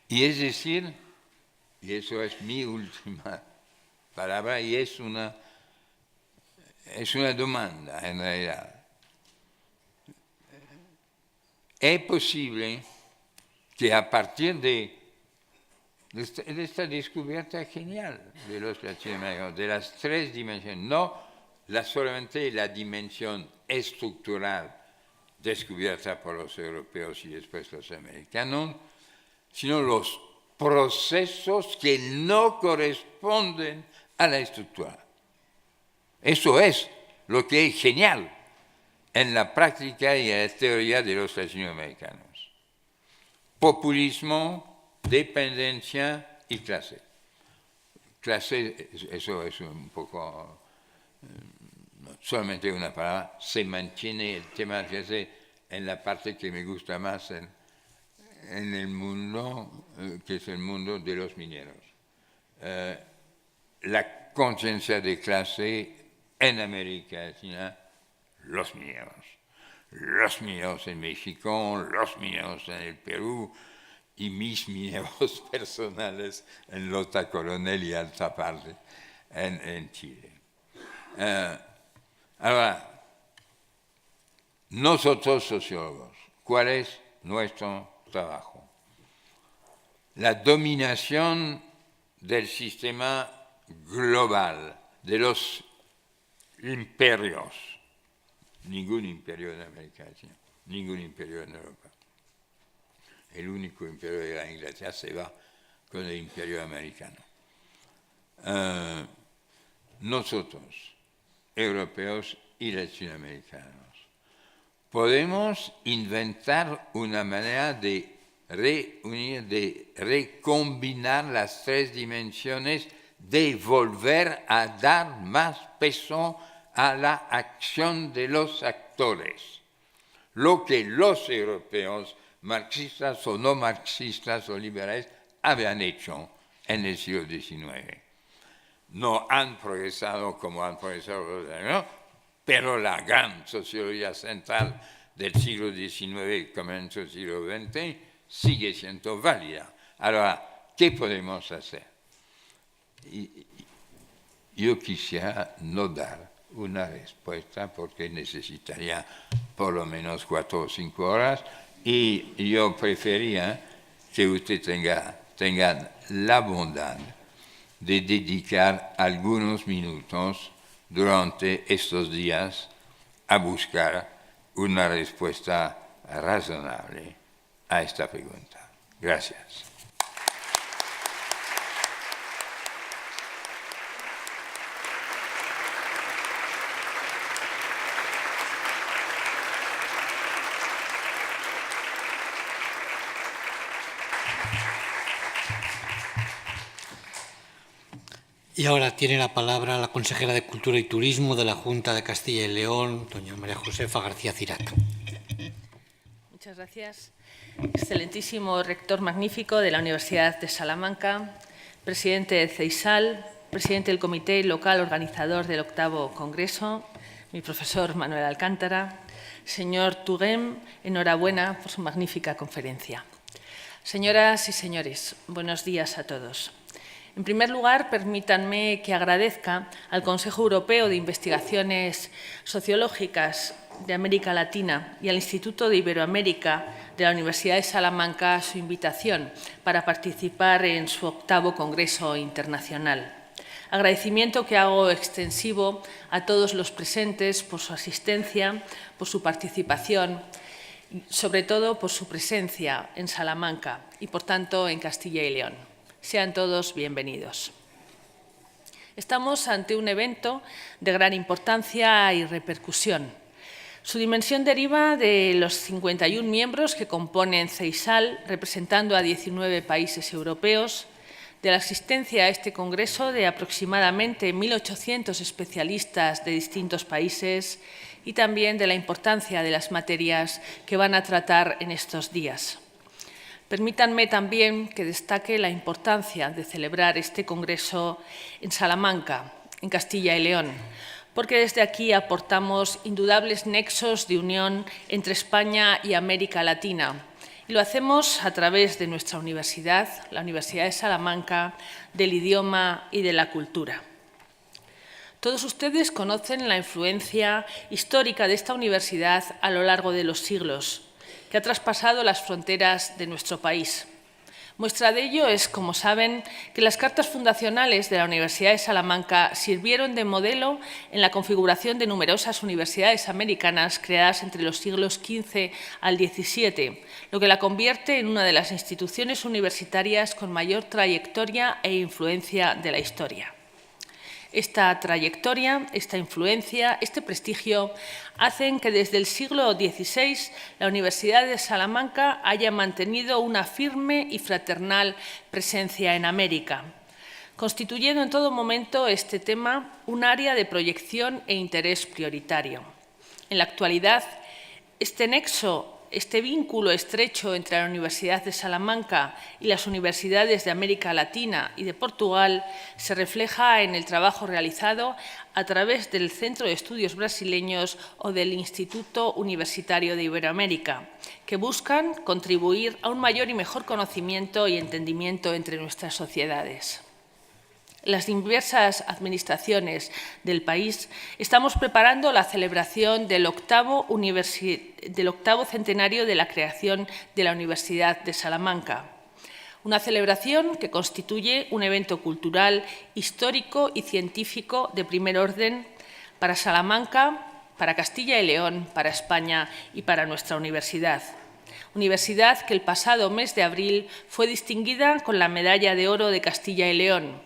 Y es decir, y eso es mi última palabra, y es una demanda en realidad. Es posible que a partir de esta descubierta genial de los latinoamericanos, de las 3 dimensiones, no solamente la dimensión estructural descubierta por los europeos y después los americanos, sino los procesos que no corresponden a la estructura. Eso es lo que es genial en la práctica y en la teoría de los latinoamericanos. Populismo, dependencia y clase. Clase, eso es un poco, solamente una palabra, se mantiene el tema de clase en la parte que me gusta más en el mundo, que es el mundo de los mineros. La conciencia de clase en América Latina, los mineros en México, los mineros en el Perú, y mis mineros personales en Lota Coronel y Alta Parte en Chile. Ahora, nosotros sociólogos, ¿cuál es nuestro trabajo? La dominación del sistema global, de los imperios. Ningún imperio en América Latina, ningún imperio en Europa. El único imperio de la Inglaterra se va con el imperio americano. Nosotros, europeos y latinoamericanos, podemos inventar una manera de reunir, de recombinar las 3 dimensiones, de volver a dar más peso a la acción de los actores. Lo que los europeos, marxistas o no marxistas o liberales, habían hecho en el siglo XIX. no han progresado como han progresado los demás, pero la gran sociología central del siglo XIX, comienzo del siglo XX, sigue siendo válida. Ahora, ¿qué podemos hacer? Yo quisiera no dar una respuesta porque necesitaría por lo menos 4 o 5 horas y yo prefería que usted tenga la bondad de dedicar algunos minutos durante estos días a buscar una respuesta razonable a esta pregunta. Gracias. Y ahora tiene la palabra la consejera de Cultura y Turismo de la Junta de Castilla y León, doña María Josefa García Cirato. Muchas gracias. Excelentísimo rector magnífico de la Universidad de Salamanca, presidente de CEISAL, presidente del Comité Local Organizador del 8º Congreso, mi profesor Manuel Alcántara, señor Tourem, enhorabuena por su magnífica conferencia. Señoras y señores, buenos días a todos. En primer lugar, permítanme que agradezca al Consejo Europeo de Investigaciones Sociológicas de América Latina y al Instituto de Iberoamérica de la Universidad de Salamanca su invitación para participar en su 8º Congreso Internacional. Agradecimiento que hago extensivo a todos los presentes por su asistencia, por su participación, sobre todo por su presencia en Salamanca y, por tanto, en Castilla y León. Sean todos bienvenidos. Estamos ante un evento de gran importancia y repercusión. Su dimensión deriva de los 51 miembros que componen CEISAL, representando a 19 países europeos, de la asistencia a este congreso de aproximadamente 1.800 especialistas de distintos países y también de la importancia de las materias que van a tratar en estos días. Permítanme también que destaque la importancia de celebrar este congreso en Salamanca, en Castilla y León, porque desde aquí aportamos indudables nexos de unión entre España y América Latina. Y lo hacemos a través de nuestra universidad, la Universidad de Salamanca, del idioma y de la cultura. Todos ustedes conocen la influencia histórica de esta universidad a lo largo de los siglos, que ha traspasado las fronteras de nuestro país. Muestra de ello es, como saben, que las cartas fundacionales de la Universidad de Salamanca sirvieron de modelo en la configuración de numerosas universidades americanas creadas entre los siglos XV al XVII, lo que la convierte en una de las instituciones universitarias con mayor trayectoria e influencia de la historia. Esta trayectoria, esta influencia, este prestigio hacen que desde el siglo XVI la Universidad de Salamanca haya mantenido una firme y fraternal presencia en América, constituyendo en todo momento este tema un área de proyección e interés prioritario. En la actualidad, este nexo, este vínculo estrecho entre la Universidad de Salamanca y las universidades de América Latina y de Portugal se refleja en el trabajo realizado a través del Centro de Estudios Brasileños o del Instituto Universitario de Iberoamérica, que buscan contribuir a un mayor y mejor conocimiento y entendimiento entre nuestras sociedades. Las diversas administraciones del país estamos preparando la celebración del 8º centenario de la creación de la Universidad de Salamanca. Una celebración que constituye un evento cultural, histórico y científico de primer orden para Salamanca, para Castilla y León, para España y para nuestra universidad. Universidad que el pasado mes de abril fue distinguida con la Medalla de Oro de Castilla y León,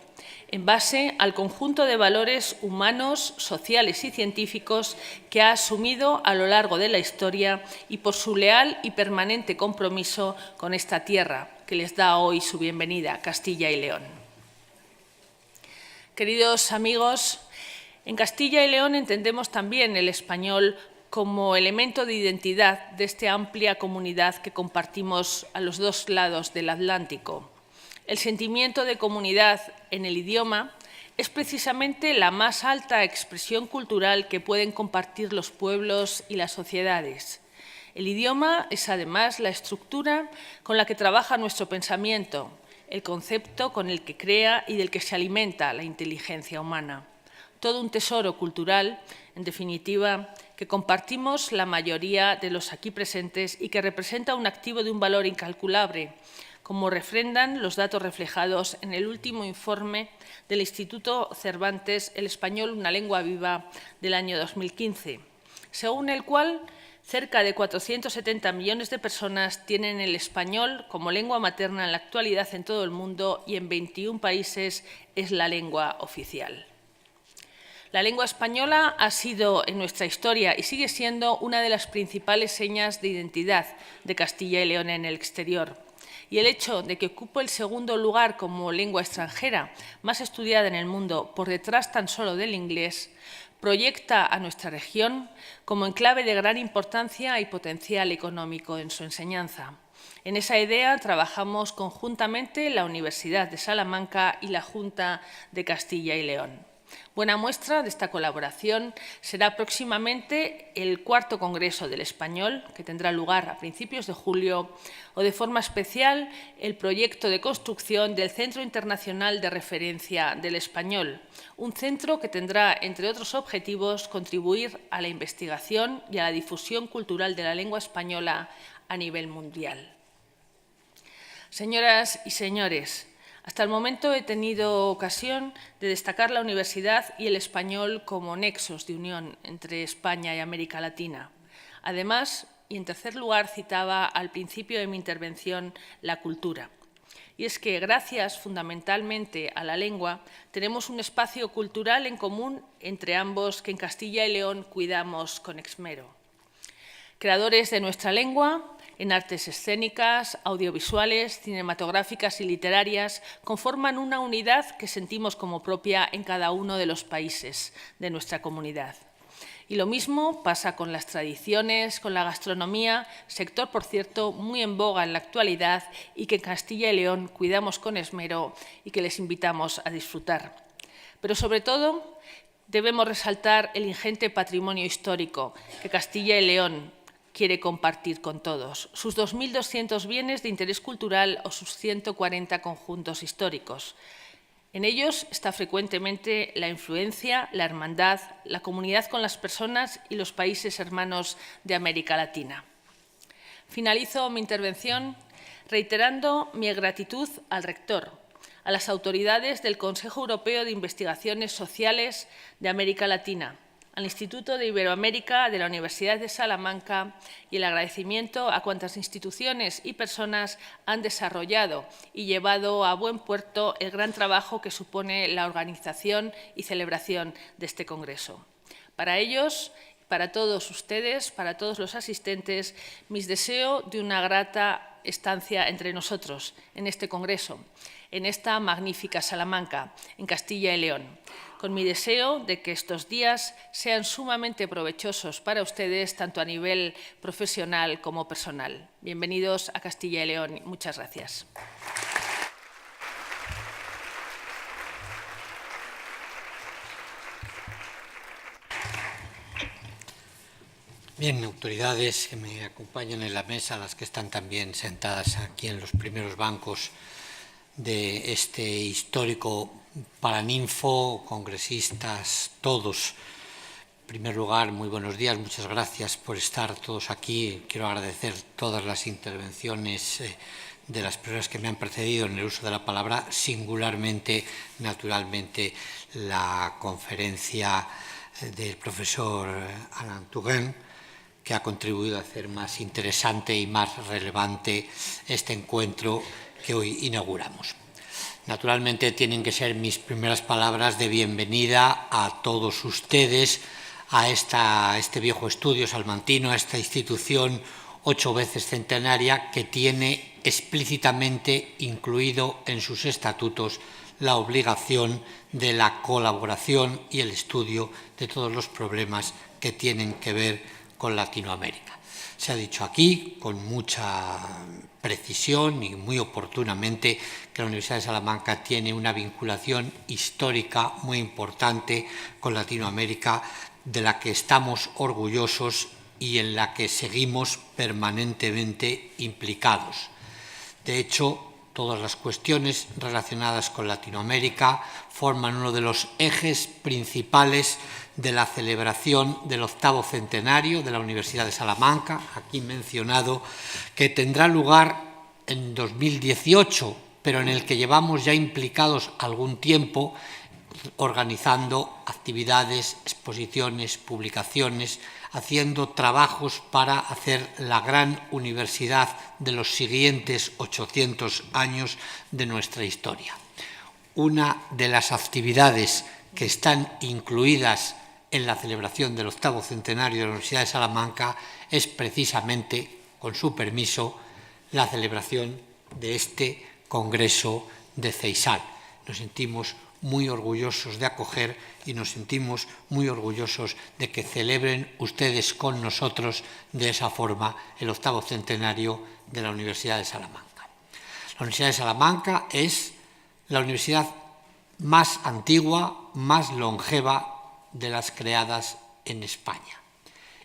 en base al conjunto de valores humanos, sociales y científicos que ha asumido a lo largo de la historia y por su leal y permanente compromiso con esta tierra, que les da hoy su bienvenida, Castilla y León. Queridos amigos, en Castilla y León entendemos también el español como elemento de identidad de esta amplia comunidad que compartimos a los dos lados del Atlántico. El sentimiento de comunidad en el idioma es precisamente la más alta expresión cultural que pueden compartir los pueblos y las sociedades. El idioma es además la estructura con la que trabaja nuestro pensamiento, el concepto con el que crea y del que se alimenta la inteligencia humana. Todo un tesoro cultural, en definitiva, que compartimos la mayoría de los aquí presentes y que representa un activo de un valor incalculable, como refrendan los datos reflejados en el último informe del Instituto Cervantes, El español, una lengua viva, del año 2015, según el cual cerca de 470 millones de personas tienen el español como lengua materna en la actualidad en todo el mundo y en 21 países es la lengua oficial. La lengua española ha sido en nuestra historia y sigue siendo una de las principales señas de identidad de Castilla y León en el exterior. Y el hecho de que ocupe el segundo lugar como lengua extranjera más estudiada en el mundo, por detrás tan solo del inglés, proyecta a nuestra región como enclave de gran importancia y potencial económico en su enseñanza. En esa idea trabajamos conjuntamente la Universidad de Salamanca y la Junta de Castilla y León. Buena muestra de esta colaboración será próximamente el cuarto Congreso del Español, que tendrá lugar a principios de julio, o de forma especial el proyecto de construcción del Centro Internacional de Referencia del Español, un centro que tendrá, entre otros objetivos, contribuir a la investigación y a la difusión cultural de la lengua española a nivel mundial. Señoras y señores, hasta el momento he tenido ocasión de destacar la universidad y el español como nexos de unión entre España y América Latina. Además, y en tercer lugar, citaba al principio de mi intervención la cultura. Y es que, gracias fundamentalmente a la lengua, tenemos un espacio cultural en común entre ambos que en Castilla y León cuidamos con esmero. Creadores de nuestra lengua, en artes escénicas, audiovisuales, cinematográficas y literarias, conforman una unidad que sentimos como propia en cada uno de los países de nuestra comunidad. Y lo mismo pasa con las tradiciones, con la gastronomía, sector, por cierto, muy en boga en la actualidad y que en Castilla y León cuidamos con esmero y que les invitamos a disfrutar. Pero, sobre todo, debemos resaltar el ingente patrimonio histórico que Castilla y León quiere compartir con todos, sus 2.200 bienes de interés cultural o sus 140 conjuntos históricos. En ellos está frecuentemente la influencia, la hermandad, la comunidad con las personas y los países hermanos de América Latina. Finalizo mi intervención reiterando mi gratitud al rector, a las autoridades del Consejo Europeo de Investigaciones Sociales de América Latina, al Instituto de Iberoamérica de la Universidad de Salamanca y el agradecimiento a cuantas instituciones y personas han desarrollado y llevado a buen puerto el gran trabajo que supone la organización y celebración de este congreso. Para ellos, para todos ustedes, para todos los asistentes, mis deseo de una grata estancia entre nosotros en este congreso, en esta magnífica Salamanca, en Castilla y León, con mi deseo de que estos días sean sumamente provechosos para ustedes, tanto a nivel profesional como personal. Bienvenidos a Castilla y León. Muchas gracias. Bien, autoridades que me acompañan en la mesa, las que están también sentadas aquí en los primeros bancos de este histórico Paraninfo, congresistas, todos. En primer lugar, muy buenos días, muchas gracias por estar todos aquí. Quiero agradecer todas las intervenciones de las personas que me han precedido en el uso de la palabra, singularmente, naturalmente, la conferencia del profesor Alain Touraine, que ha contribuido a hacer más interesante y más relevante este encuentro que hoy inauguramos. Naturalmente, tienen que ser mis primeras palabras de bienvenida a todos ustedes a este viejo estudio salmantino, a esta institución 8 veces centenaria que tiene explícitamente incluido en sus estatutos la obligación de la colaboración y el estudio de todos los problemas que tienen que ver con Latinoamérica. Se ha dicho aquí con mucha precisión y muy oportunamente que la Universidad de Salamanca tiene una vinculación histórica muy importante con Latinoamérica, de la que estamos orgullosos y en la que seguimos permanentemente implicados. De hecho, todas las cuestiones relacionadas con Latinoamérica forman uno de los ejes principales de la celebración del 8º centenario de la Universidad de Salamanca, aquí mencionado, que tendrá lugar en 2018, pero en el que llevamos ya implicados algún tiempo organizando actividades, exposiciones, publicaciones, haciendo trabajos para hacer la gran universidad de los siguientes 800 años de nuestra historia. Una de las actividades que están incluidas en la celebración del 8º centenario de la Universidad de Salamanca es precisamente, con su permiso, la celebración de este Congreso de CEISAL. Nos sentimos muy orgullosos de acoger y nos sentimos muy orgullosos de que celebren ustedes con nosotros de esa forma el 8º centenario de la Universidad de Salamanca. La Universidad de Salamanca es la universidad más antigua, más longeva de las creadas en España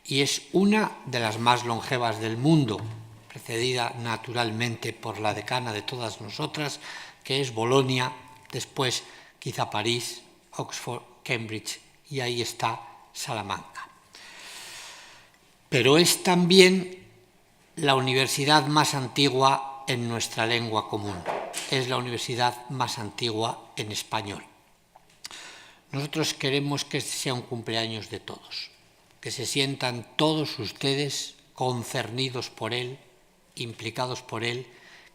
y es una de las más longevas del mundo, precedida naturalmente por la decana de todas nosotras, que es Bolonia, después quizá París, Oxford, Cambridge, y ahí está Salamanca. Pero es también la universidad más antigua en nuestra lengua común, es la universidad más antigua en español. Nosotros queremos que este sea un cumpleaños de todos, que se sientan todos ustedes concernidos por él, implicados por él,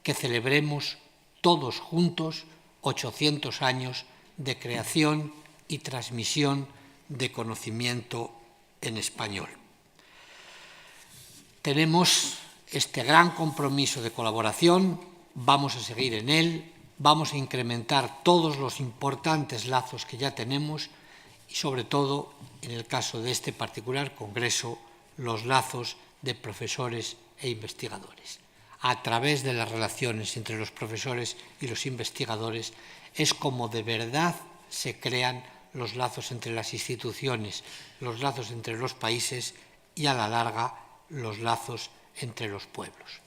que celebremos todos juntos 800 años de creación y transmisión de conocimiento en español. Tenemos este gran compromiso de colaboración, vamos a seguir en él, vamos a incrementar todos los importantes lazos que ya tenemos y, sobre todo, en el caso de este particular congreso, los lazos de profesores e investigadores. A través de las relaciones entre los profesores y los investigadores es como de verdad se crean los lazos entre las instituciones, los lazos entre los países y, a la larga, los lazos entre los pueblos.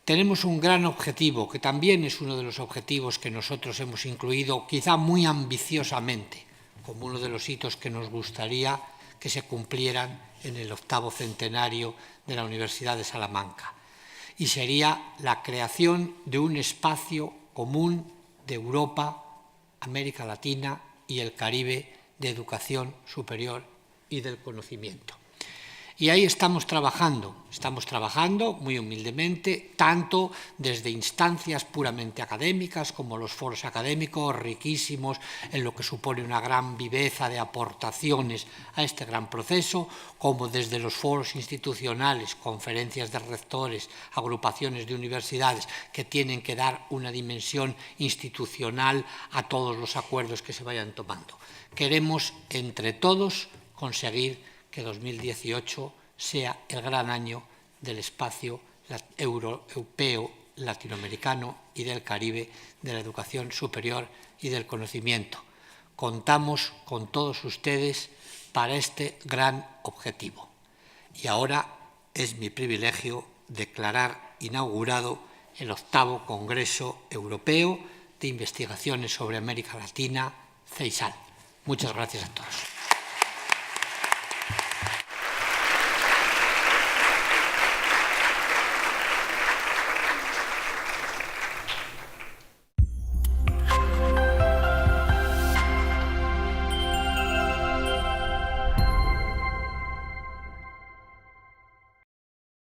Tenemos un gran objetivo, que también es uno de los objetivos que nosotros hemos incluido, quizá muy ambiciosamente, como uno de los hitos que nos gustaría que se cumplieran en el 8º centenario de la Universidad de Salamanca, y sería la creación de un espacio común de Europa, América Latina y el Caribe de educación superior y del conocimiento. Y ahí estamos trabajando muy humildemente, tanto desde instancias puramente académicas como los foros académicos, riquísimos en lo que supone una gran viveza de aportaciones a este gran proceso, como desde los foros institucionales, conferencias de rectores, agrupaciones de universidades que tienen que dar una dimensión institucional a todos los acuerdos que se vayan tomando. Queremos, entre todos, conseguir que 2018 sea el gran año del espacio europeo, latinoamericano y del Caribe, de la educación superior y del conocimiento. Contamos con todos ustedes para este gran objetivo. Y ahora es mi privilegio declarar inaugurado el 8º Congreso Europeo de Investigaciones sobre América Latina, CEISAL. Muchas gracias a todos.